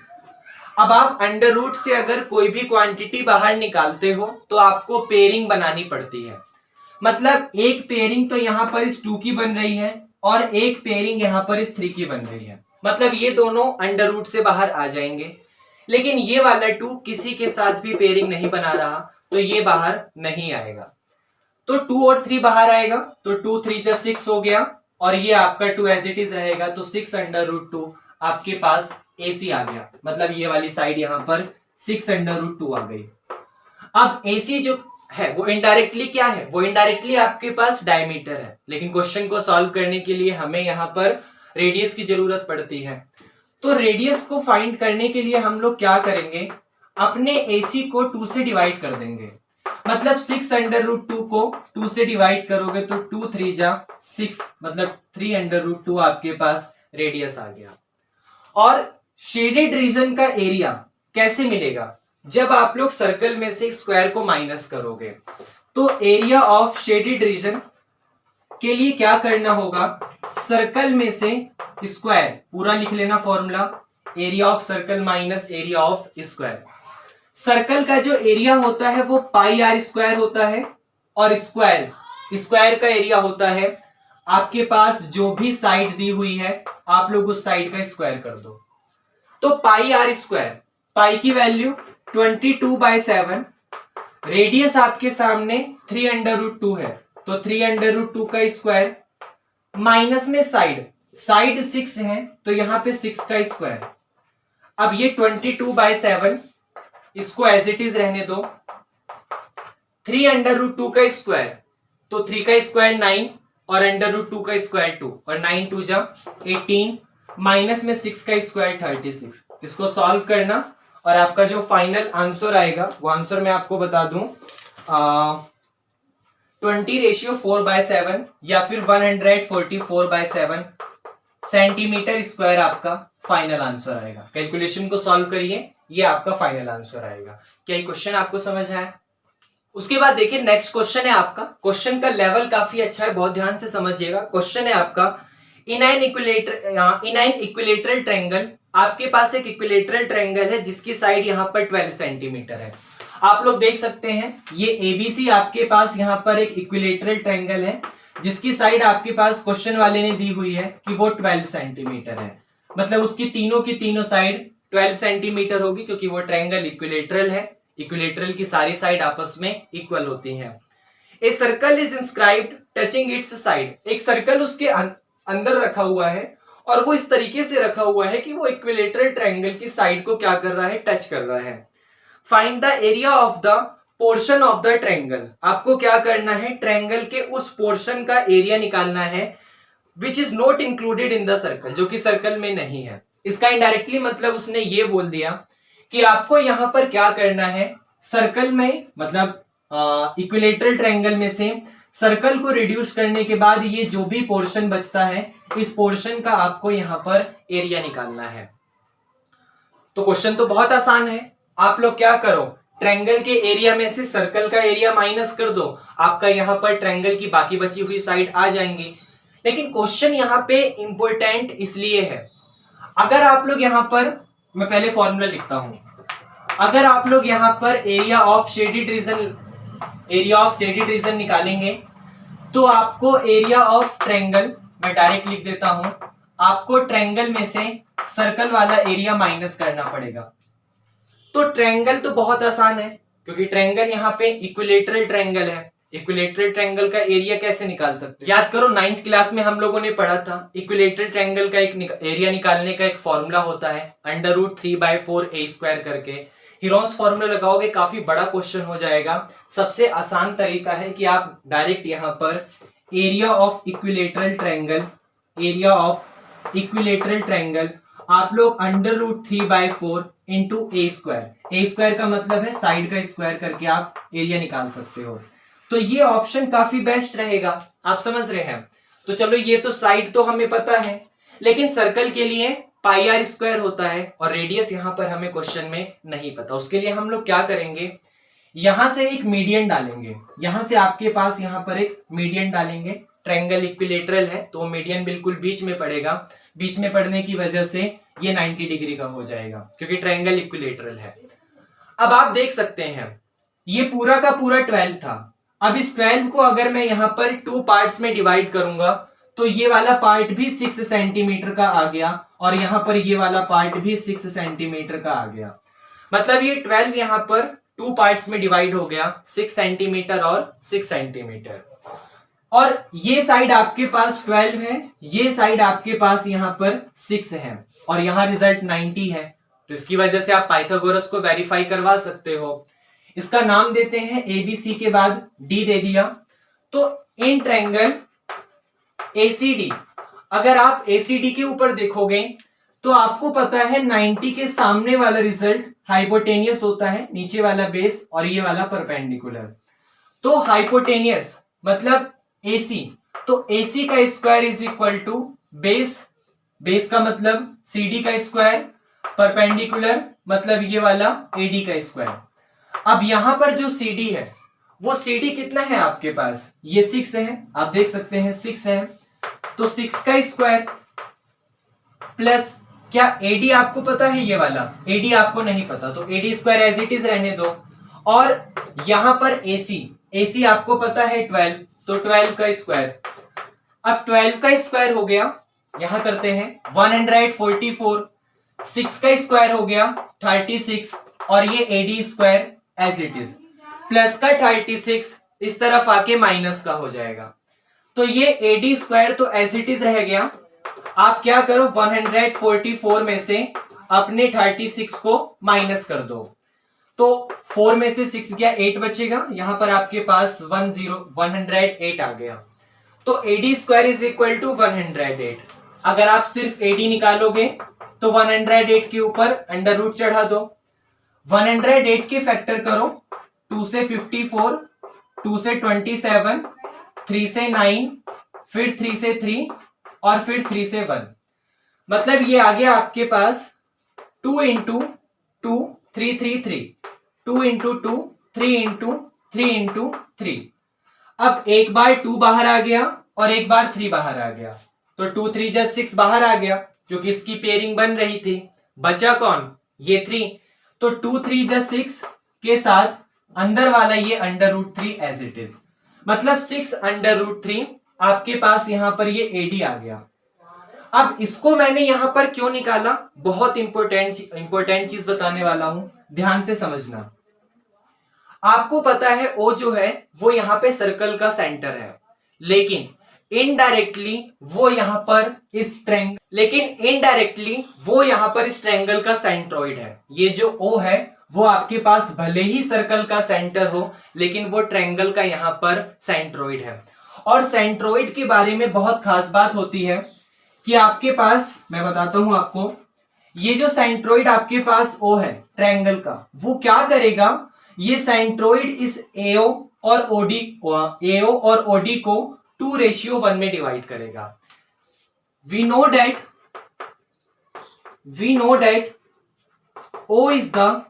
अब आप अंडर रूट से अगर कोई भी क्वांटिटी बाहर निकालते हो तो आपको पेयरिंग बनानी पड़ती है, मतलब एक पेयरिंग तो यहां पर इस 2 की बन रही है और एक पेयरिंग यहां पर इस 3 की बन रही है, मतलब ये दोनों अंडर रूट से बाहर आ जाएंगे। लेकिन ये वाला 2 किसी के साथ भी पेयरिंग नहीं बना रहा तो ये बाहर नहीं आएगा, तो 2 और 3 बाहर आएगा, तो 2 3 जा 6 हो गया और ये आपका 2 एज इट इज रहेगा, तो 6 अंडर रूट 2 आपके पास AC आ गया, मतलब ये वाली साइड यहां पर 6 अंडर रूट 2 आ गई। अब AC जो है वो इनडायरेक्टली क्या है, वो इनडायरेक्टली आपके पास डायमीटर है, लेकिन क्वेश्चन को सॉल्व करने के लिए हमें यहाँ पर रेडियस की जरूरत पड़ती है। तो रेडियस को फाइंड करने के लिए हम लोग क्या करेंगे, अपने AC को 2 से डिवाइड कर देंगे। मतलब 6√2 को 2 से डिवाइड करोगे तो 2 3 जा 6, मतलब 3√2 आपके पास रेडियस आ गया। और शेडेड रीजन का एरिया कैसे मिलेगा, जब आप लोग सर्कल में से स्क्वायर को माइनस करोगे। तो एरिया ऑफ शेडेड रीजन के लिए क्या करना होगा, सर्कल में से स्क्वायर पूरा लिख लेना formula, area of circle minus area of square. Circle का जो एरिया होता है वो πr² होता है, और स्क्वायर का एरिया होता है आपके पास जो भी साइड दी हुई है आप लोग उस साइड का स्क्वायर कर दो। तो πr², पाई की वैल्यू 22/7, रेडियस आपके सामने 3√2 है, तो 3√2 का स्क्वायर, माइनस में साइड 6 है तो यहां पे 6 का स्क्वायर। अब ये 22/7 इसको एज इट इज रहने दो, 3√2 का स्क्वायर, तो 3 का स्क्वायर 9 और √2 का स्क्वायर 2, और 9 2 जा 18, माइनस में 6 का स्क्वायर 36। इसको सॉल्व करना और आपका जो फाइनल आंसर आएगा वो आंसर मैं आपको बता दूं 20:4/7 या फिर 144/7 सेंटीमीटर स्क्वायर आपका फाइनल आंसर आएगा। कैलकुलेशन को सॉल्व करिए, ये आपका फाइनल आंसर आएगा। क्या ये क्वेश्चन आपको समझ आया? उसके बाद देखिए नेक्स्ट क्वेश्चन है आपका, क्वेश्चन का लेवल काफी अच्छा है, बहुत ध्यान से समझिएगा। क्वेश्चन है आपका, इन एन इक्विलेटरल ट्रायंगल, आपके पास एक इक्विलेटरल ट्रायंगल है जिसकी साइड यहाँ पर 12 सेंटीमीटर है। आप लोग देख सकते हैं ये ABC आपके पास यहाँ पर एक इक्विलेटरल ट्रायंगल है जिसकी साइड आपके पास क्वेश्चन वाले ने दी हुई है कि वो 12 सेंटीमीटर है, मतलब उसकी तीनों साइड 12 सेंटीमीटर होगी क्योंकि वो ट्रायंगल इक्विलेटरल है। इक्विलेटरल की सारी साइड आपस में इक्वल होती हैं। A circle is inscribed touching it's side, एक सर्कल उसके अंदर रखा हुआ है और वो इस तरीके से रखा हुआ है कि वो इक्विलेटरल ट्रायंगल की साइड को क्या कर रहा है, टच कर रहा है। Find the area of the portion of the triangle, आपको क्या करना है, ट्रायंगल के उस पोर्शन का एरिया निकालना है which is not included in the circle, जो कि सर्कल में नहीं है। इसका इनडायरेक्टली मतलब उसने ये बोल दिया कि आपको यहां पर क्या करना है, सर्कल में मतलब इक्विलेटरल ट्रायंगल में से सर्कल को रिड्यूस करने के बाद ये जो भी पोर्शन बचता है इस पोर्शन का आपको यहां पर एरिया निकालना है। तो क्वेश्चन तो बहुत आसान है, आप लोग क्या करो, ट्रायंगल के एरिया में से सर्कल का एरिया माइनस कर दो, आपका यहां पर ट्रायंगल की बाकी बची हुई साइड आ जाएंगी। लेकिन क्वेश्चन यहां पे इंपॉर्टेंट इसलिए है, अगर आप लोग यहां पर, मैं पहले फॉर्मूला लिखता हूं, अगर आप लोग यहां पर एरिया ऑफ शेडेड रीजन निकालेंगे तो आपको एरिया ऑफ ट्रायंगल, मैं डायरेक्ट लिख देता हूं, आपको ट्रायंगल में से सर्कल वाला एरिया माइनस करना पड़ेगा। तो ट्रायंगल तो बहुत आसान है क्योंकि ट्रायंगल यहां पे इक्विलेटरल ट्रायंगल है। इक्विलेटरल ट्रायंगल का एरिया कैसे निकाल सकते हैं, याद करो 9th क्लास में हम लोगों ने पढ़ा था, इक्विलेटरल ट्रायंगल का एक एरिया निकालने का एक फॉर्मूला होता है √3/4a² करके। हीरोन्स फॉर्मूला लगाओगे काफी बड़ा क्वेश्चन हो जाएगा। सबसे आसान तरीका है कि आप डायरेक्ट यहां पर एरिया ऑफ इक्विलेटरल ट्रायंगल आप लोग √3/4 इंटू a² का मतलब है साइड का स्क्वायर करके आप एरिया निकाल सकते हो। तो ये ऑप्शन काफी बेस्ट रहेगा, आप समझ रहे हैं। तो चलो ये तो साइड तो हमें पता है, लेकिन सर्कल के लिए πr² होता है और रेडियस यहां पर हमें क्वेश्चन में नहीं पता। उसके लिए हम लोग क्या करेंगे, यहां से एक मीडियन डालेंगे, यहां से आपके पास यहां पर एक मीडियन डालेंगे। ट्रायंगल इक्विलेटरल है तो मीडियन बिल्कुल बीच में पड़ेगा, बीच में पड़ने की वजह से ये 90 डिग्री का हो जाएगा क्योंकि ट्रायंगल इक्विलेटरल है। अब आप देख सकते हैं ये पूरा का पूरा 12 था। अब इस 12 को अगर मैं यहां पर 2 पार्ट्स में डिवाइड करूंगा तो ये वाला पार्ट भी 6 सेंटीमीटर का आ गया और यहां पर ये वाला पार्ट भी 6 सेंटीमीटर का आ गया। मतलब ये 12 यहां पर 2 पार्ट्स में डिवाइड हो गया, 6 सेंटीमीटर और 6 सेंटीमीटर। और ये साइड आपके पास 12 है, ये साइड आपके पास यहां पर 6 है और यहां रिजल्ट 90 है। तो इसकी वजह से आप पाइथागोरस को वेरीफाई करवा सकते हो। इसका नाम देते हैं एबीसी के बाद डी दे दिया। तो इन ट्रायंगल एसीडी, अगर आप एसीडी के ऊपर देखोगे तो आपको पता है 90 के सामने वाला रिजल्ट हाइपोटेनियस होता है, नीचे वाला बेस और ये वाला परपेंडिकुलर। तो हाइपोटेनियस मतलब एसी, तो एसी का square is equal to base, base का मतलब सीडी का स्क्वायर, परपेंडिकुलर मतलब ये वाला एडी का स्क्वायर। अब यहां पर जो सीडी है वो सीडी कितना है आपके पास, ये 6 है, आप देख सकते हैं 6 है, तो 6 का स्क्वायर प्लस क्या एडी आपको पता है, ये वाला एडी आपको नहीं पता तो AD square as it is रहने दो। और यहां पर एसी, एसी आपको पता है 12, तो 12 का स्क्वायर। अब 12 का स्क्वायर हो गया, यहां करते हैं 144, 6 का स्क्वायर हो गया 36 और ये AD square as it is, plus का 36 इस तरफ आके माइनस का हो जाएगा। तो ये एडी स्क्वायर तो एज इट इज रह गया। आप क्या करो 144 में से अपने 36 को माइनस कर दो, तो 4 में से 6 गया 8 बचेगा, यहां पर आपके पास 108 आ गया। तो AD square is equal to 108। अगर आप सिर्फ एडी निकालोगे तो 108 के ऊपर अंडर रूट चढ़ा दो, 108 के फैक्टर करो, 2 से 54, 2 से 27, 3 से 9, फिर 3 से 3 और फिर 3 से 1, मतलब ये आ गया आपके पास 2 इंटू 2 3 3 3, 2 इंटू 2 3 इंटू 3 इंटू 3। अब एक बार 2 बाहर आ गया और एक बार 3 बाहर आ गया, तो 2 3 जा 6 बाहर आ गया क्योंकि इसकी पेयरिंग बन रही थी। बचा कौन, ये 3, तो 2 3 जा 6 के साथ अंदर वाला ये under root 3 as it is, मतलब 6 अंडर रूट 3 आपके पास यहां पर ये एडी आ गया। अब इसको मैंने यहां पर क्यों निकाला, बहुत इंपॉर्टेंट चीज बताने वाला हूं, ध्यान से समझना। आपको पता है ओ जो है वो यहां पे सर्कल का सेंटर है, लेकिन इनडायरेक्टली वो यहां पर इस ट्रायंगल का सेंट्रोइड है। ये जो ओ है वो आपके पास भले ही सर्कल का सेंटर हो लेकिन वो ट्रायंगल का यहां पर सेंट्रोइड है। और सेंट्रोइड के बारे में बहुत खास बात होती है कि आपके पास, मैं बताता हूं आपको, ये जो सेंट्रोइड आपके पास ओ है ट्रायंगल का, वो क्या करेगा, ये सेंट्रोइड इस एओ और ओडी को 2:1 में डिवाइड करेगा। We know that O is the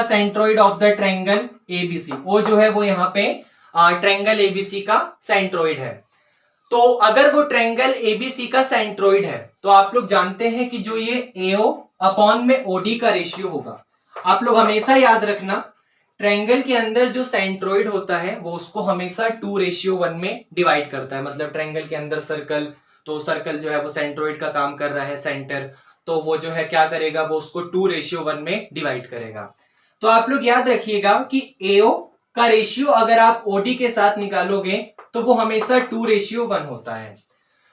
centroid of the triangle ABC। O जो है वो यहाँ पे ट्रायंगल ABC का सेंट्रोइड है। तो अगर वो ट्रायंगल ABC का सेंट्रोइड है तो आप लोग जानते हैं कि जो ये AO अपॉन में OD का रेशियो होगा, आप लोग हमेशा याद रखना, ट्रायंगल के अंदर जो सेंट्रोइड होता है वो उसको हमेशा 2:1 में डिवाइड करता है। मतलब ट्रायंगल के अंदर सर्कल, तो सर्कल जो है वो सेंट्रोइड का काम कर रहा है, सेंटर, तो वो जो है क्या करेगा, वो उसको 2:1 में डिवाइड करेगा। तो आप लोग याद रखिएगा कि AO का रेशियो अगर आप OD के साथ निकालोगे तो वो हमेशा 2:1 होता है।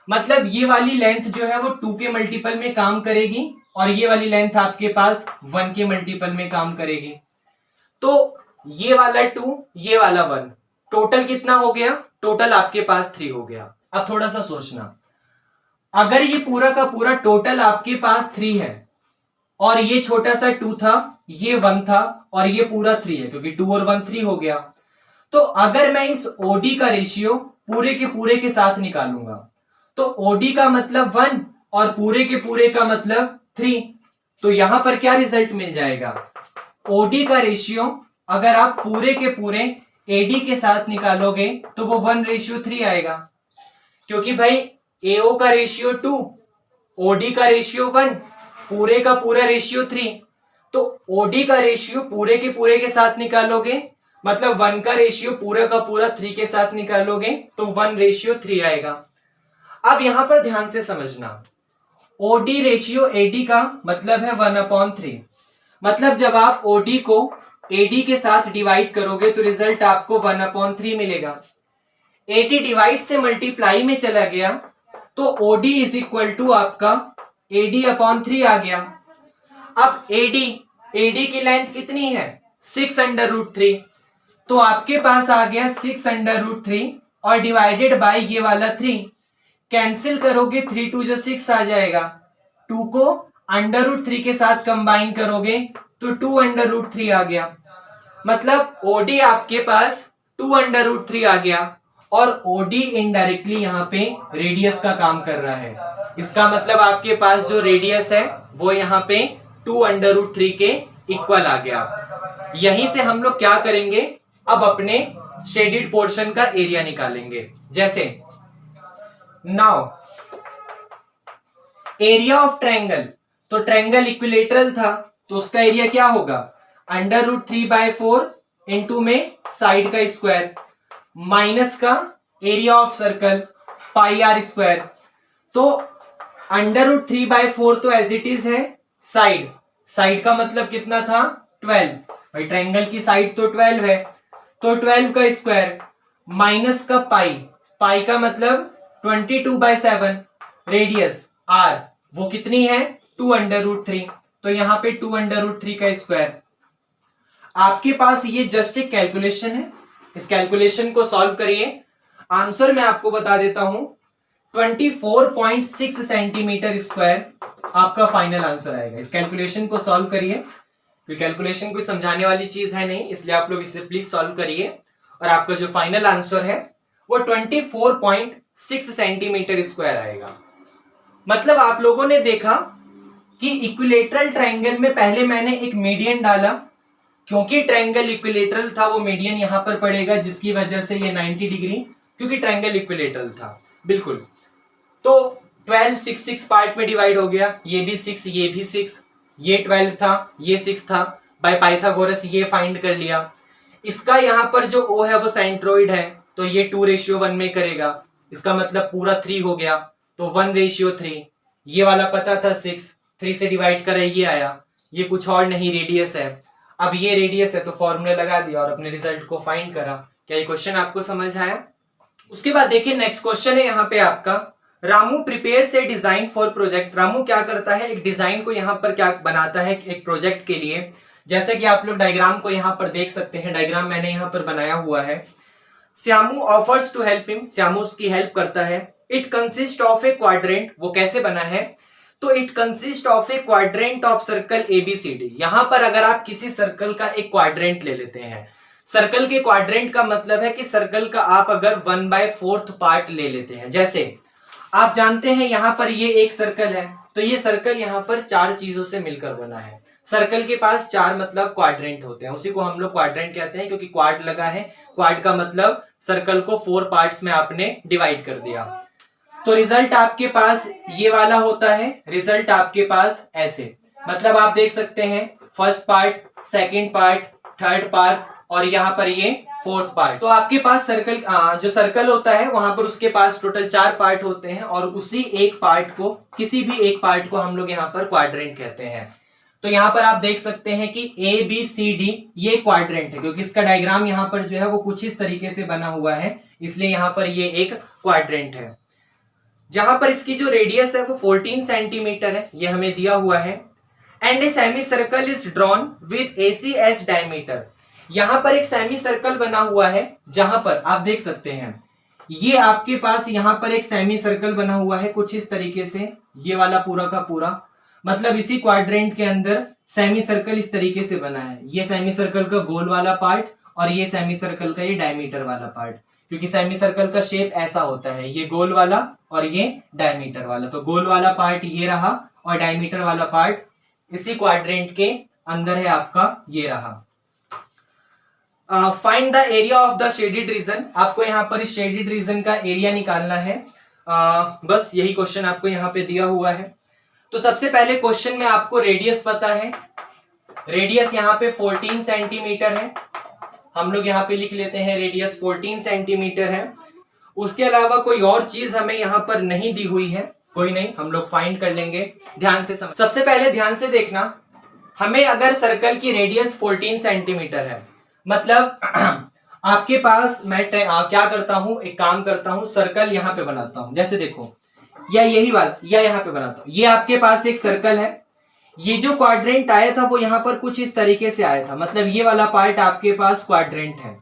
मतलब ये वाली लेंथ जो है वो 2 के मल्टीपल में काम करेगी और ये वाली लेंथ आपके पास 1 के मल्टीपल में काम करेगी। तो ये वाला 2, ये वाला 1, टोटल कितना हो गया, टोटल आपके पास 3 हो गया। अब थोड़ा सा सोचना, अगर ये पूरा का पूरा टोटल आपके पास 3 है और ये छोटा सा 2 था, ये 1 था और ये पूरा 3 है, क्योंकि 2 और 1 3 हो गया, तो अगर मैं इस OD का रेशियो पूरे के साथ निकालूंगा तो OD का मतलब 1 और पूरे का मतलब 3, तो यहां पर क्या रिजल्ट मिल जाएगा, OD का रेशियो अगर आप पूरे के पूरे AD के साथ निकालोगे तो वो 1:3 आएगा, क्योंकि भाई AO का रेशियो 2, OD का रेशियो 1, पूरे का पूरा रेशियो 3, तो OD का रेशियो पूरे के साथ निकालोगे मतलब 1 का रेशियो पूरा का पूरा 3 के साथ निकालोगे तो 1:3 आएगा। अब यहां पर ध्यान से समझना, OD रेशियो AD का मतलब है 1/3, मतलब जब आप OD को AD के साथ डिवाइड करोगे तो रिजल्ट आपको 1/3 मिलेगा। AD डिवाइड से मल्टीप्लाई में चला गया तो OD इज इक्वल टू आपका AD/3 आ गया। अब AD AD की लेंथ कितनी है 6√3, तो आपके पास आ गया 6√3 और डिवाइडेड बाय ये वाला 3, कैंसिल करोगे 3 2 जो 6 आ जाएगा, 2 को √3 के साथ कंबाइन करोगे तो 2√3 आ गया, मतलब OD आपके पास 2√3 आ गया और OD इनडायरेक्टली यहाँ पे रेडियस का काम कर रहा है। इसका मतलब आपके पास जो रेडियस है वो यहाँ पे 2√3 के इक्वल आ गया। यहीं से हम लोग क्या करेंगे, अब अपने शेडेड पोर्शन का एरिया निकालेंगे। जैसे नाउ एरिया ऑफ ट्रायंगल, तो ट्रायंगल इक्विलेटरल था तो उसका एरिया क्या होगा √3/4 इंटू में साइड का स्क्वायर माइनस का एरिया ऑफ सर्कल πr²। तो √3/4 तो एज इट इज है, साइड का मतलब कितना था 12, भाई ट्रायंगल की साइड तो 12 है, तो 12 का स्क्वायर माइनस का पाई का मतलब 22/7, रेडियस r वो कितनी है 2√3, तो यहां पे 2√3 का स्क्वायर। आपके पास ये जस्ट एक कैलकुलेशन है, इस कैलकुलेशन को सॉल्व करिए, आंसर मैं आपको बता देता हूं 24.6 सेंटीमीटर स्क्वायर आपका फाइनल आंसर आएगा। इस कैलकुलेशन को सॉल्व करिए, तो कैलकुलेशन कोई समझाने वाली चीज है नहीं, इसलिए आप लोग इसे प्लीज सॉल्व करिए और आपका जो फाइनल आंसर है वो 24.6 सेंटीमीटर स्क्वायर आएगा। मतलब आप लोगों ने देखा कि इक्विलेटरल ट्रायंगल में पहले मैंने एक मीडियन डाला, क्योंकि ट्रायंगल इक्विलेटरल था वो मीडियन यहां पर पड़ेगा, जिसकी वजह से ये 90 डिग्री, क्योंकि ट्रायंगल इक्विलेटरल था बिल्कुल। तो 12 6 पार्ट में डिवाइड हो गया, ये भी 6 ये भी 6, ये 12 था ये 6 था, बाय पाइथागोरस ये फाइंड कर लिया। इसका यहाँ पर जो O है वो सेंट्रोइड है, तो ये 2:1 में करेगा, इसका मतलब पूरा 3 हो गया, तो 1:3। ये वाला पता था 6, 3 से डिवाइड करा ये आया, ये कुछ और नहीं रेडियस है। अब ये रेडियस है तो फॉर्मूला लगा दिया और अपने रिजल्ट को फाइंड करा। क्या ये क्वेश्चन आपको समझ आया? उसके बाद देखिए नेक्स्ट क्वेश्चन है यहाँ पे आपका, रामू प्रिपेयर से डिजाइन फॉर प्रोजेक्ट। रामू क्या करता है, एक डिजाइन को यहाँ पर क्या बनाता है एक प्रोजेक्ट के लिए। जैसे कि आप लोग डायग्राम को यहाँ पर देख सकते हैं, डायग्राम मैंने यहाँ पर बनाया हुआ है। Shyamu offers to help him, Shyamu उसकी हेल्प करता है। It consist of a quadrant, वो कैसे बना है, तो it consist of a quadrant of circle ABCD। यहां पर अगर आप किसी सर्कल का एक क्वाड्रेंट ले लेते हैं, सर्कल के क्वाड्रेंट का मतलब है कि सर्कल का आप अगर 1/4 पार्ट ले लेते हैं। जैसे आप जानते हैं यहां पर ये एक सर्कल है, तो ये सर्कल यहां पर 4 चीजों से मिलकर बना है। सर्कल के पास 4 मतलब क्वाड्रेंट होते हैं, उसी को हम लोग क्वाड्रेंट कहते हैं, क्योंकि क्वाड लगा है। क्वाड का मतलब सर्कल को 4 पार्ट्स में आपने डिवाइड कर दिया। तो रिजल्ट आपके पास ये वाला होता है, रिजल्ट आपके पास ऐसे, मतलब आप देख सकते हैं first part, second part, third part और यहाँ पर ये फोर्थ पार्ट। तो आपके पास सर्कल जो सर्कल होता है वहां पर उसके पास टोटल 4 पार्ट होते हैं और उसी एक पार्ट को, किसी भी एक पार्ट को हम लोग यहाँ पर क्वाड्रेंट कहते हैं। तो यहाँ पर आप देख सकते हैं कि ABCD ये क्वाड्रेंट है, क्योंकि इसका डायग्राम यहाँ पर जो है वो कुछ इस तरीके से बना हुआ है, इसलिए यहाँ पर ये एक क्वाड्रेंट है। जहां पर इसकी जो रेडियस है वो 14 सेंटीमीटर है, ये हमें दिया हुआ है। And a semi circle is drawn with AC as diameter. यहां पर एक सेमी सर्कल बना हुआ है, जहां पर आप देख सकते हैं ये आपके पास यहां पर एक सेमी सर्कल बना हुआ है कुछ इस तरीके से, ये वाला पूरा का पूरा, मतलब इसी क्वाड्रेंट के अंदर सेमी सर्कल इस तरीके से बना है। ये सेमी सर्कल का गोल वाला पार्ट और ये सेमी सर्कल का ये डायमीटर वाला पार्ट, क्योंकि सेमी सर्कल का शेप ऐसा होता है, ये गोल वाला और ये डायमीटर वाला। तो गोल वाला पार्ट ये रहा और डायमीटर वाला पार्ट इसी क्वाड्रेंट के अंदर है आपका, ये रहा। Find the area of the shaded region. आपको यहाँ पर इस शेडेड रीजन का एरिया निकालना है। बस यही क्वेश्चन आपको यहाँ पे दिया हुआ है। तो सबसे पहले क्वेश्चन में आपको रेडियस पता है, रेडियस यहाँ पे 14 सेंटीमीटर है, हम लोग यहाँ पे लिख लेते हैं रेडियस 14 सेंटीमीटर है। उसके अलावा कोई और चीज हमें यहाँ पर नहीं दी हुई है, कोई नहीं, हम लोग फाइंड कर लेंगे। ध्यान से समझ, सबसे पहले ध्यान से देखना, हमें अगर सर्कल की रेडियस 14 सेंटीमीटर है, मतलब आपके पास मैं क्या करता हूं, एक काम करता हूं, सर्कल यहां पे बनाता हूं। जैसे देखो, या यही वाला, या यहां पे बनाता हूं। ये आपके पास एक सर्कल है, ये जो क्वाड्रेंट आया था वो यहां पर कुछ इस तरीके से आया था, मतलब ये वाला पार्ट आपके पास क्वाड्रेंट है।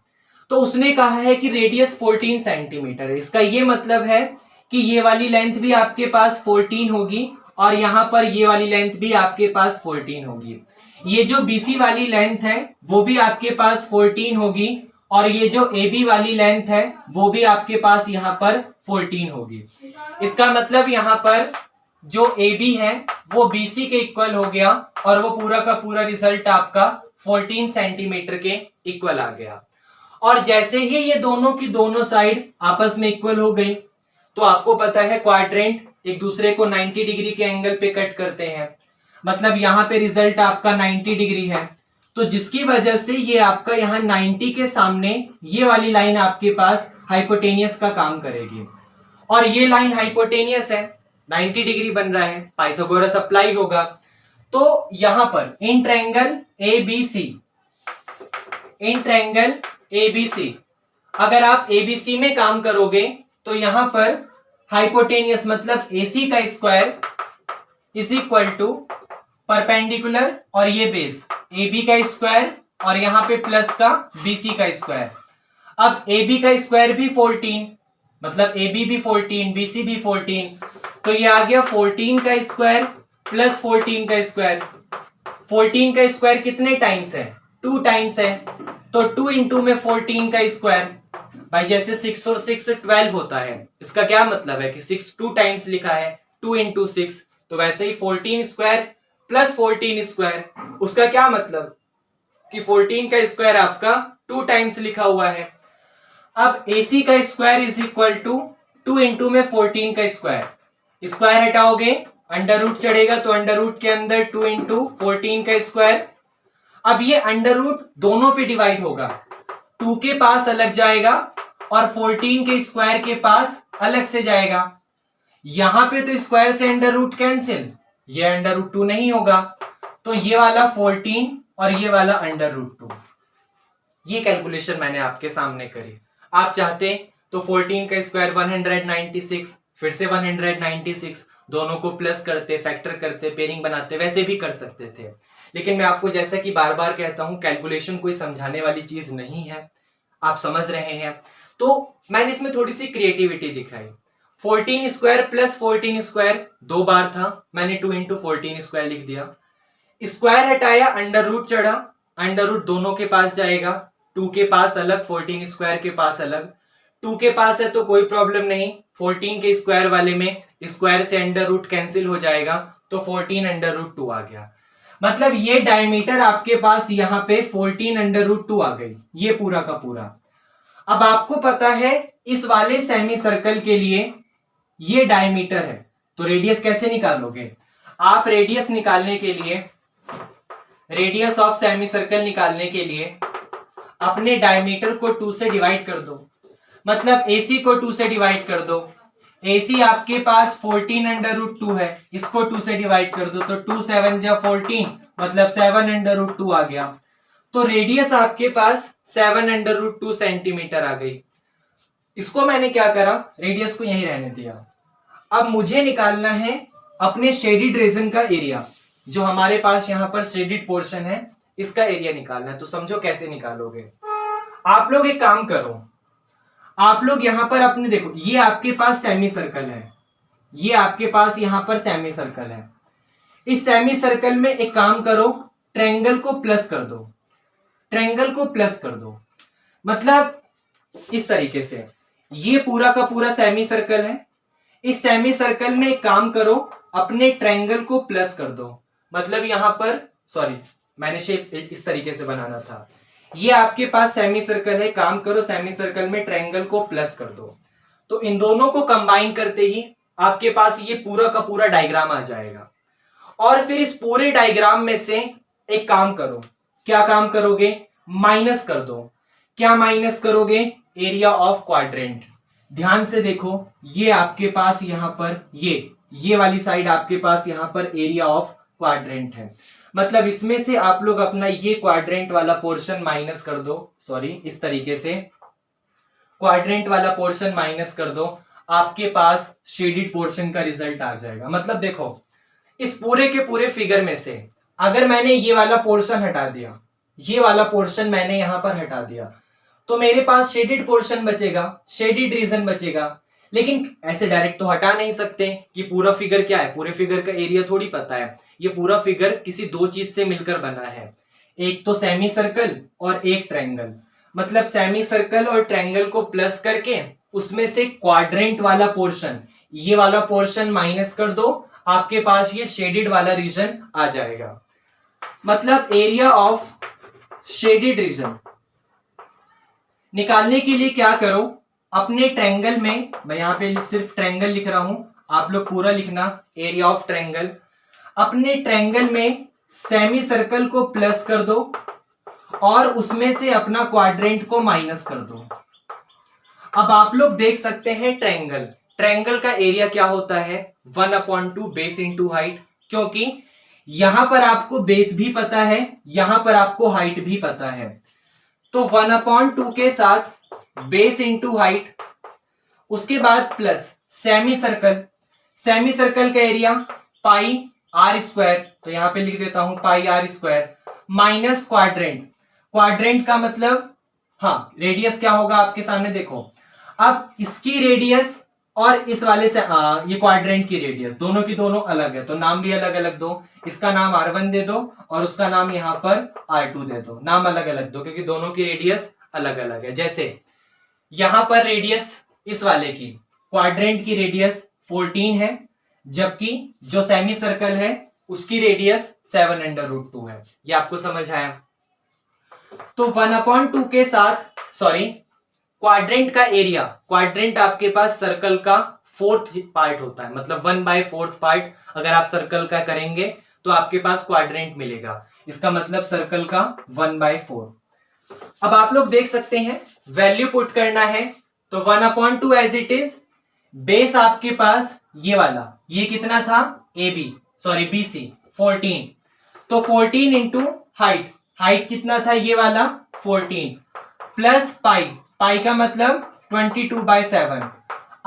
तो उसने कहा है कि रेडियस 14 सेंटीमीटर है। इसका ये मतलब है कि ये वाली लेंथ भी आपके पास 14 होगी और यहां पर ये वाली लेंथ भी आपके पास 14 होगी। ये जो बीसी वाली लेंथ है वो भी आपके पास 14 होगी और ये जो AB वाली लेंथ है वो भी आपके पास यहाँ पर 14 होगी। इसका मतलब यहाँ पर जो AB है वो BC के इक्वल हो गया और वो पूरा का पूरा रिजल्ट आपका 14 सेंटीमीटर के इक्वल आ गया। और जैसे ही ये दोनों की दोनों साइड आपस में इक्वल हो गई तो आपको पता है क्वाड्रेंट एक दूसरे को 90 डिग्री के एंगल पे कट करते हैं, मतलब यहां पे रिजल्ट आपका 90 डिग्री है। तो जिसकी वजह से ये आपका यहाँ 90 के सामने ये वाली लाइन आपके पास हाइपोटेनियस का काम करेगी और ये लाइन हाइपोटेनियस है, 90 डिग्री बन रहा है, पाइथागोरस अप्लाई होगा। तो यहां पर इन ट्रायंगल ABC अगर आप ABC में काम करोगे तो यहां पर हाइपोटेनियस मतलब AC का square is equal to perpendicular और ये बेस AB का स्क्वायर और यहां पे प्लस का BC का स्क्वायर। अब AB का स्क्वायर भी 14, मतलब AB भी 14, BC भी 14, तो ये आ गया 14 का स्क्वायर प्लस 14 का स्क्वायर। 14 का स्क्वायर कितने टाइम्स है? 2 टाइम्स है, तो 2 इंटू में 14 का स्क्वायर। भाई जैसे 6 और 6 12 होता है, इसका क्या मतलब है कि 6 2 टाइम्स लिखा है, 2 इंटू 6, तो वैसे ही 14 स्क्वायर प्लस 14 स्क्वायर, उसका क्या मतलब कि 14 का स्क्वायर आपका 2 टाइम्स लिखा हुआ है। अब AC का square is equal to 2 into में 14 का स्क्वायर, स्क्वायर हटाओगे अंडर रूट चढ़ेगा तो अंडर रूट के अंदर 2 इंटू 14 का स्क्वायर। अब ये अंडर रूट दोनों पे डिवाइड होगा, 2 के पास अलग जाएगा और 14 के स्क्वायर के पास अलग से जाएगा। यहां पे तो स्क्वायर से अंडर रूट कैंसिल, ये अंडर रूट 2 नहीं होगा, तो ये वाला 14 और ये वाला अंडर रूट 2। ये कैलकुलेशन मैंने आपके सामने करी। आप चाहते तो 14 का स्क्वायर 196, फिर से 196, दोनों को प्लस करते, फैक्टर करते, पेयरिंग बनाते, वैसे भी कर सकते थे। लेकिन मैं आपको जैसा कि बार बार कहता हूं, कैलकुलेशन कोई समझाने वाली चीज नहीं है, आप समझ रहे हैं। तो मैंने इसमें थोड़ी सी क्रिएटिविटी दिखाई। 14 स्क्वायर प्लस 14 स्क्वायर 2 बार था, मैंने 2 इंटू 14 स्क्वायर लिख दिया। स्क्वायर हटाया अंडर रूट चढ़ा, अंडर रूट दोनों के पास जाएगा, 2 के पास अलग 14 स्क्वायर के पास अलग। 2 के पास है तो कोई प्रॉब्लम नहीं, 14 के स्क्वायर वाले में स्क्वायर से अंडर रूट कैंसिल हो जाएगा, तो 14 अंडर रूट 2 आ गया। मतलब ये डायमीटर आपके पास यहाँ पे 14 अंडर रूट 2 आ गई, ये पूरा का पूरा। अब आपको पता है इस वाले सेमी सर्कल के लिए ये डायमीटर है, तो रेडियस कैसे निकालोगे आप? रेडियस निकालने के लिए, रेडियस ऑफ सेमी सर्कल निकालने के लिए अपने डायमीटर को 2 से डिवाइड कर दो, मतलब AC को 2 से डिवाइड कर दो। AC आपके पास 14 अंडर रूट 2 है, इसको 2 से डिवाइड कर दो, तो 2 7 जा 14, मतलब 7 अंडर रूट 2 आ गया। तो रेडियस आपके पास 7 अंडर रूट 2 सेंटीमीटर आ गई। इसको मैंने क्या करा, रेडियस को यहीं रहने दिया। अब मुझे निकालना है अपने शेडिड रीजन का एरिया, जो हमारे पास यहाँ पर शेडिड पोर्शन है, इसका एरिया निकालना है। तो समझो कैसे निकालोगे। आप लोग एक काम करो, आप लोग यहां पर अपने देखो, ये आपके पास सेमी सर्कल है, ये आपके पास यहां पर सेमी सर्कल है। इस सेमी सर्कल में एक काम करो, ट्रायंगल को प्लस कर दो, ट्रायंगल को प्लस कर दो, मतलब इस तरीके से। ये पूरा का पूरा सेमी सर्कल है, इस सेमी सर्कल में एक काम करो, अपने ट्रायंगल को प्लस कर दो, मतलब यहां पर, सॉरी मैंने शेप इस तरीके से बनाना था। ये आपके पास सेमी सर्कल है, काम करो सेमी सर्कल में ट्रायंगल को प्लस कर दो, तो इन दोनों को कंबाइन करते ही आपके पास ये पूरा का पूरा डायग्राम आ जाएगा। और फिर इस पूरे डायग्राम में से एक काम करो, क्या काम करोगे? माइनस कर दो। क्या माइनस करोगे? Area of quadrant. ध्यान से देखो, ये आपके पास यहां पर ये वाली साइड आपके पास यहां पर एरिया ऑफ क्वाड्रेंट है, मतलब इसमें से आप लोग अपना ये क्वाड्रेंट वाला पोर्शन माइनस कर दो, सॉरी इस तरीके से क्वाड्रेंट वाला पोर्शन माइनस कर दो, आपके पास शेडिड पोर्शन का रिजल्ट आ जाएगा। मतलब देखो, इस पूरे के पूरे फिगर में से अगर मैंने ये वाला पोर्शन हटा दिया, ये वाला पोर्शन मैंने यहां पर हटा दिया, तो मेरे पास शेडेड पोर्शन बचेगा, शेडेड रीजन बचेगा। लेकिन ऐसे डायरेक्ट तो हटा नहीं सकते कि पूरा फिगर क्या है, पूरे फिगर का एरिया थोड़ी पता है। ये पूरा फिगर किसी दो चीज से मिलकर बना है, एक तो सेमी सर्कल और एक ट्रायंगल। मतलब सेमी सर्कल और ट्रायंगल को प्लस करके उसमें से क्वाड्रेंट वाला पोर्शन, ये वाला पोर्शन माइनस कर दो, आपके पास ये शेडेड वाला रीजन आ जाएगा। मतलब एरिया ऑफ शेडेड रीजन निकालने के लिए क्या करो, अपने ट्रायंगल में, मैं यहां पे सिर्फ ट्रायंगल लिख रहा हूं, आप लोग पूरा लिखना, एरिया ऑफ ट्रायंगल। अपने ट्रायंगल में सेमी सर्कल को प्लस कर दो और उसमें से अपना क्वाड्रेंट को माइनस कर दो। अब आप लोग देख सकते हैं ट्रायंगल, ट्रायंगल का एरिया क्या होता है, 1/2 बेस इंटू हाइट, क्योंकि यहां पर आपको बेस भी पता है, यहां पर आपको हाइट भी पता है। तो 1/2 के साथ बेस इंटू हाइट, उसके बाद plus semi circle, semi circle का एरिया पाई आर स्क्वायर, तो यहां पे लिख देता हूं pi r square, minus quadrant, quadrant का मतलब हाँ रेडियस क्या होगा आपके सामने देखो। अब इसकी रेडियस और इस वाले से ये क्वाड्रेंट की रेडियस दोनों की दोनों अलग है, तो नाम भी अलग अलग दो, इसका नाम R1 दे दो और उसका नाम यहां पर R2 दे दो, नाम अलग अलग दो क्योंकि दोनों की रेडियस अलग अलग है। जैसे यहां पर रेडियस इस वाले की, क्वाड्रेंट की रेडियस 14 है, जबकि जो सेमी सर्कल है उसकी रेडियस 7√2 है। ये आपको समझ आया। तो 1/2 के साथ सॉरी क्वाड्रेंट का एरिया, क्वाड्रेंट आपके पास सर्कल का 4th पार्ट होता है, मतलब 1/4 पार्ट अगर आप सर्कल का करेंगे तो आपके पास क्वाड्रेंट मिलेगा, इसका मतलब सर्कल का 1/4। अब आप लोग देख सकते हैं वैल्यू पुट करना है, तो 1/2 एज इट इज, बेस आपके पास ये वाला, ये कितना था BC 14, तो 14 इंटू हाइट, हाइट कितना था ये वाला 14, प्लस पाई, पाई का मतलब 22/7,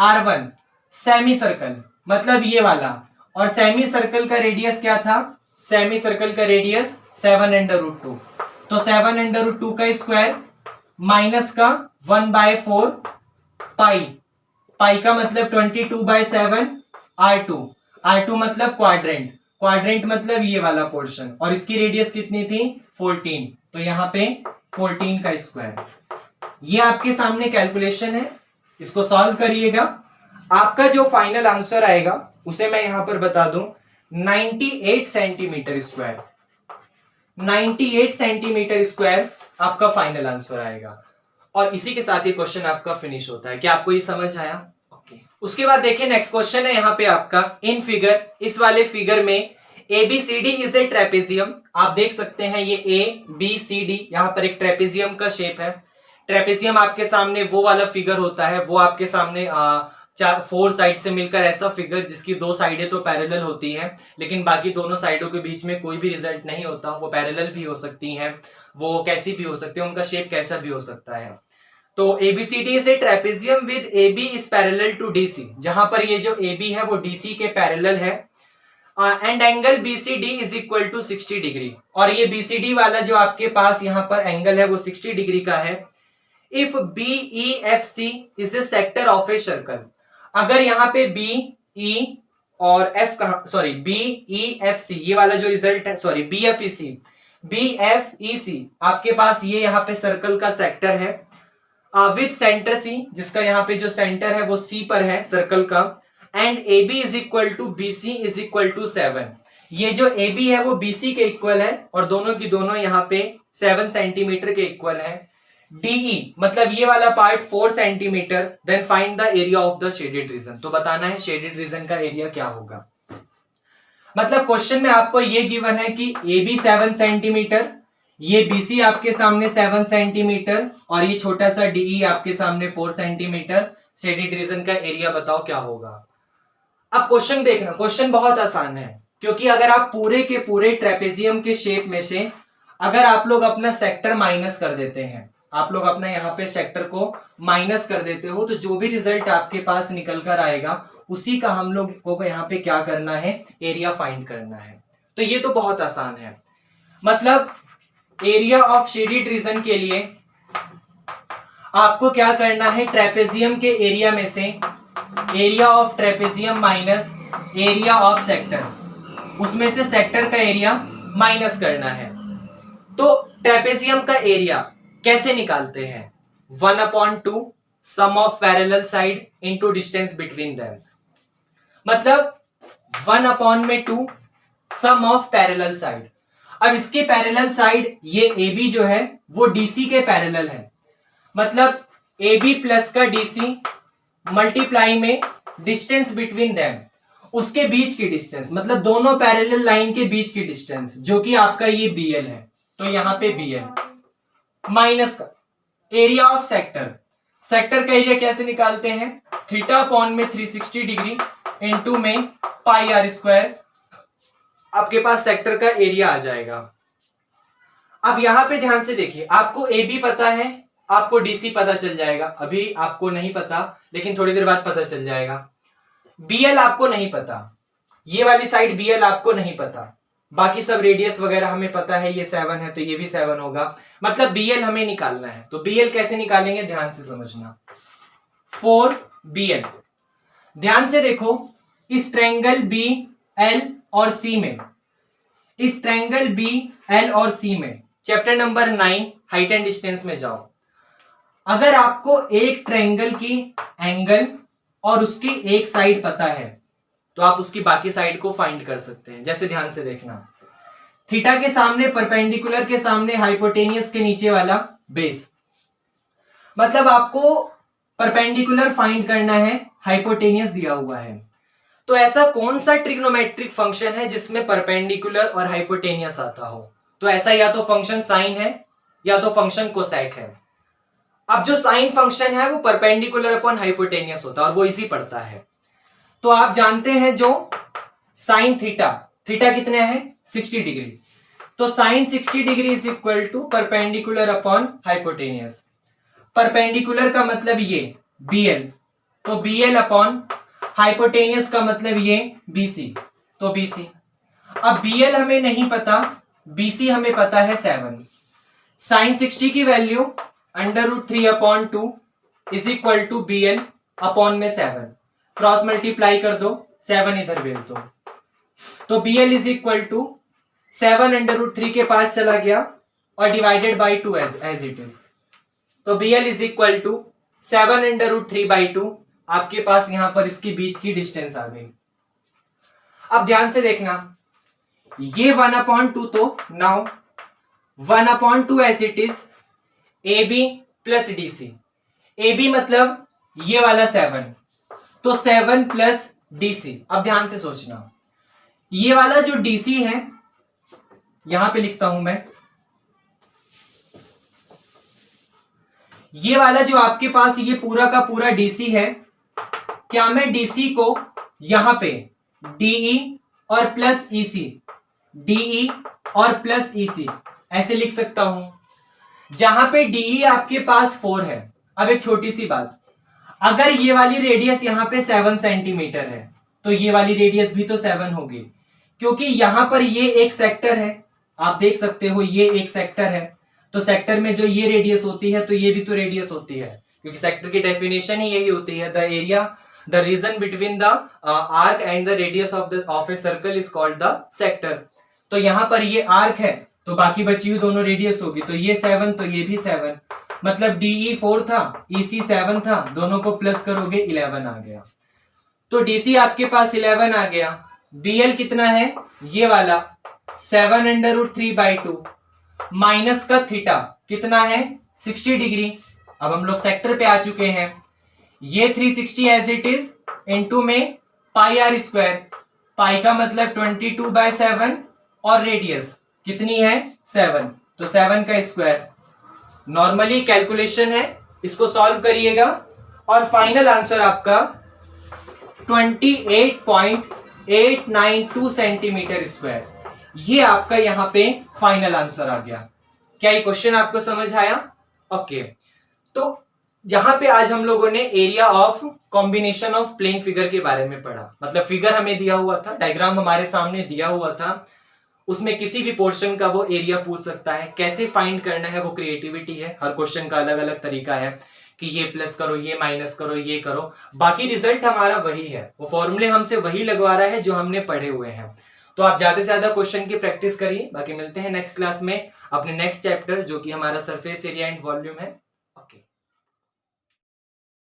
R1 सेमी सर्कल मतलब ये वाला, और सेमी सर्कल का रेडियस क्या था, सेमी सर्कल का रेडियस 7√2, तो 7√2 का स्क्वायर माइनस का 1/4 पाई, पाई का मतलब 22/7, R2 मतलब क्वाड्रेंट, क्वाड्रेंट मतलब ये वाला पोर्शन, और इसकी रेडियस कितनी थी 14, तो यहां पे 14 का स्क्वायर। ये आपके सामने कैलकुलेशन है, इसको सॉल्व करिएगा, आपका जो फाइनल आंसर आएगा उसे मैं यहां पर बता दूं 98 सेंटीमीटर स्क्वायर, 98 सेंटीमीटर स्क्वायर आपका फाइनल आंसर आएगा। और इसी के साथ ये क्वेश्चन आपका फिनिश होता है। क्या आपको ये समझ आया? ओके। उसके बाद देखिए नेक्स्ट क्वेश्चन है यहाँ पे आपका इन फिगर, इस वाले फिगर में ABCD इज ए ट्रेपेजियम, आप देख सकते हैं ये ABCD यहाँ पर एक ट्रेपेजियम का शेप है। ट्रेपेजियम आपके सामने वो वाला फिगर होता है, वो आपके सामने 4 साइड से मिलकर ऐसा फिगर जिसकी 2 साइडें तो पैरेलल होती हैं, लेकिन बाकी दोनों साइडों के बीच में कोई भी रिजल्ट नहीं होता, वो पैरेलल भी हो सकती हैं, वो कैसी भी हो सकती है, उनका शेप कैसा भी हो सकता है। तो ABCD is a trapezium with AB is parallel to DC, जहां पर ये जो AB है वो DC के पैरेलल है, and angle BCD is equal to 60 degree, और ये BCD वाला जो आपके पास यहाँ पर एंगल है वो 60 डिग्री का है। If BEFC is A sector of a circle, अगर यहाँ पे BE और F कहा, सॉरी BEFC ये वाला जो रिजल्ट है, सॉरी BFEC आपके पास ये यहाँ पे सर्कल का सेक्टर है विद सेंटर C, जिसका यहाँ पे जो सेंटर है वो C पर है सर्कल का, and AB is equal to BC is equal to 7, ये जो AB है वो BC के इक्वल है और दोनों की दोनों यहाँ पे 7 सेंटीमीटर के इक्वल है। DE मतलब ये वाला part 4 centimetre, then find the area of the shaded region, तो बताना है शेडेड रीजन का एरिया क्या होगा। मतलब क्वेश्चन में आपको ये गिवन है कि AB 7 सेंटीमीटर, ये BC आपके सामने 7 सेंटीमीटर और ये छोटा सा DE आपके सामने 4 सेंटीमीटर, शेडेड रीजन का एरिया बताओ क्या होगा। अब क्वेश्चन देखना, क्वेश्चन बहुत आसान है, क्योंकि अगर आप पूरे के पूरे ट्रेपेजियम के शेप में से अगर आप लोग अपना सेक्टर माइनस कर देते हैं, आप लोग अपना यहाँ पे सेक्टर को माइनस कर देते हो, तो जो भी रिजल्ट आपके पास निकल कर आएगा उसी का हम लोग को यहाँ पे क्या करना है, एरिया फाइंड करना है। तो ये तो बहुत आसान है। मतलब एरिया ऑफ शेडेड रीजन के लिए आपको क्या करना है, ट्रेपेजियम के एरिया में से area of trapezium minus area of sector, उसमें से सेक्टर का एरिया माइनस करना है। तो ट्रेपेजियम का एरिया कैसे निकालते हैं, 1/2 sum of parallel side into distance between them. मतलब 1/2 सम ऑफ पैरेलल साइड। अब इसके पैरेलल साइड ये AB जो है वो DC के पैरेलल है, मतलब AB प्लस का DC मल्टीप्लाई में डिस्टेंस बिटवीन देम, उसके बीच की डिस्टेंस, मतलब दोनों पैरेलल लाइन के बीच की डिस्टेंस, जो कि आपका ये BL है, तो यहां पे BL माइनस का एरिया ऑफ सेक्टर। सेक्टर का एरिया कैसे निकालते हैं, थीटा अपॉन में 360 डिग्री इनटू में पाई आर स्क्वायर, आपके पास सेक्टर का एरिया आ जाएगा। अब यहां पे ध्यान से देखिए, आपको AB पता है, आपको DC पता चल जाएगा, अभी आपको नहीं पता लेकिन थोड़ी देर बाद पता चल जाएगा। BL आपको नहीं पता, ये वाली साइड BL आपको नहीं पता, बाकी सब रेडियस वगैरह हमें पता है, ये 7 है तो ये भी 7 होगा, मतलब BL हमें निकालना है। तो BL कैसे निकालेंगे, ध्यान से समझना। 4BL, ध्यान से देखो, इस ट्रायंगल BL और C में, इस ट्रायंगल BL और C में chapter number 9 height and distance में जाओ। अगर आपको एक ट्रायंगल की एंगल और उसकी एक साइड पता है तो आप उसकी बाकी साइड को फाइंड कर सकते हैं। जैसे ध्यान से देखना, थीटा के सामने परपेंडिकुलर के सामने हाइपोटेनियस के नीचे वाला बेस, मतलब आपको परपेंडिकुलर फाइंड करना है, हाइपोटेनियस दिया हुआ है। तो ऐसा कौन सा ट्रिग्नोमेट्रिक फंक्शन है जिसमें परपेंडिकुलर और हाइपोटेनियस आता हो, तो ऐसा या तो फंक्शन साइन है या तो फंक्शन कोसेक है। अब जो साइन फंक्शन है वो परपेंडिकुलर अपॉन हाइपोटेनियस होता है और वो इसी पड़ता है। तो आप जानते हैं जो साइन थीटा, थीटा कितने हैं 60 डिग्री, तो sine 60 degree is equal to perpendicular upon hypotenuse. Perpendicular का मतलब ये BL, तो BL अपॉन हाइपोटेनियस का मतलब ये BC, तो BC। अब BL हमें नहीं पता, BC हमें पता है 7। साइन 60 की value √3/2 is equal to BL upon में 7, क्रॉस मल्टीप्लाई कर दो, 7 इधर भेज दो, तो BL इज इक्वल टू 7 √3 के पास चला गया और divided by 2 as it is, तो BL इज इक्वल टू 7 √3/2, आपके पास यहां पर इसके बीच की डिस्टेंस आ गई। अब ध्यान से देखना, ये 1/2 तो now 1/2 as it is AB plus DC, AB मतलब ये वाला 7, तो 7 प्लस DC। अब ध्यान से सोचना, ये वाला जो DC है, यहां पे लिखता हूं मैं, ये वाला जो आपके पास ये पूरा का पूरा DC है, क्या मैं DC को यहां पे DE और प्लस EC, DE और प्लस EC ऐसे लिख सकता हूं, जहां पे DE आपके पास 4 है। अब एक छोटी सी बात, अगर ये वाली रेडियस यहां पे 7 सेंटीमीटर है तो ये वाली रेडियस भी तो 7 होगी, क्योंकि यहां पर ये एक सेक्टर है, आप देख सकते हो ये एक सेक्टर है, तो सेक्टर में जो ये रेडियस होती है तो ये भी तो रेडियस होती है, क्योंकि सेक्टर की डेफिनेशन ही यही होती है, the area the region between the arc and the radius of a circle is called the sector. तो यहां पर ये आर्क है तो बाकी बची हुई दोनों रेडियस होगी, तो ये 7 तो ये भी 7, मतलब DE 4 था, EC 7 था, दोनों को प्लस करोगे 11 आ गया, तो DC आपके पास 11 आ गया। BL कितना है, ये वाला 7 √3/2 माइनस का थीटा कितना है 60 डिग्री। अब हम लोग सेक्टर पे आ चुके हैं, ये 360 एज इट इज इनटू में पाई आर स्क्वायर, पाई का मतलब 22/7 और रेडियस कितनी है 7, तो 7 का स्क्वायर। नॉर्मली कैलकुलेशन है, इसको सॉल्व करिएगा और फाइनल आंसर आपका 28.892 सेंटीमीटर स्क्वायर, ये आपका यहां पे फाइनल आंसर आ गया। क्या ये क्वेश्चन आपको समझ आया? ओके, तो यहाँ पे आज हम लोगों ने area of combination of plane figure के बारे में पढ़ा। मतलब फिगर हमें दिया हुआ था, डायग्राम हमारे सामने दिया हुआ था, उसमें किसी भी पोर्शन का वो एरिया पूछ सकता है, कैसे फाइंड करना है वो क्रिएटिविटी है, हर क्वेश्चन का अलग अलग तरीका है कि ये प्लस करो, ये माइनस करो, ये करो, बाकी रिजल्ट हमारा वही है, वो फॉर्मूले हमसे वही लगवा रहा है जो हमने पढ़े हुए हैं। तो आप ज्यादा से ज्यादा क्वेश्चन की प्रैक्टिस करिए। बाकी मिलते हैं नेक्स्ट क्लास में अपने नेक्स्ट चैप्टर जो कि हमारा सरफेस एरिया एंड वॉल्यूम है।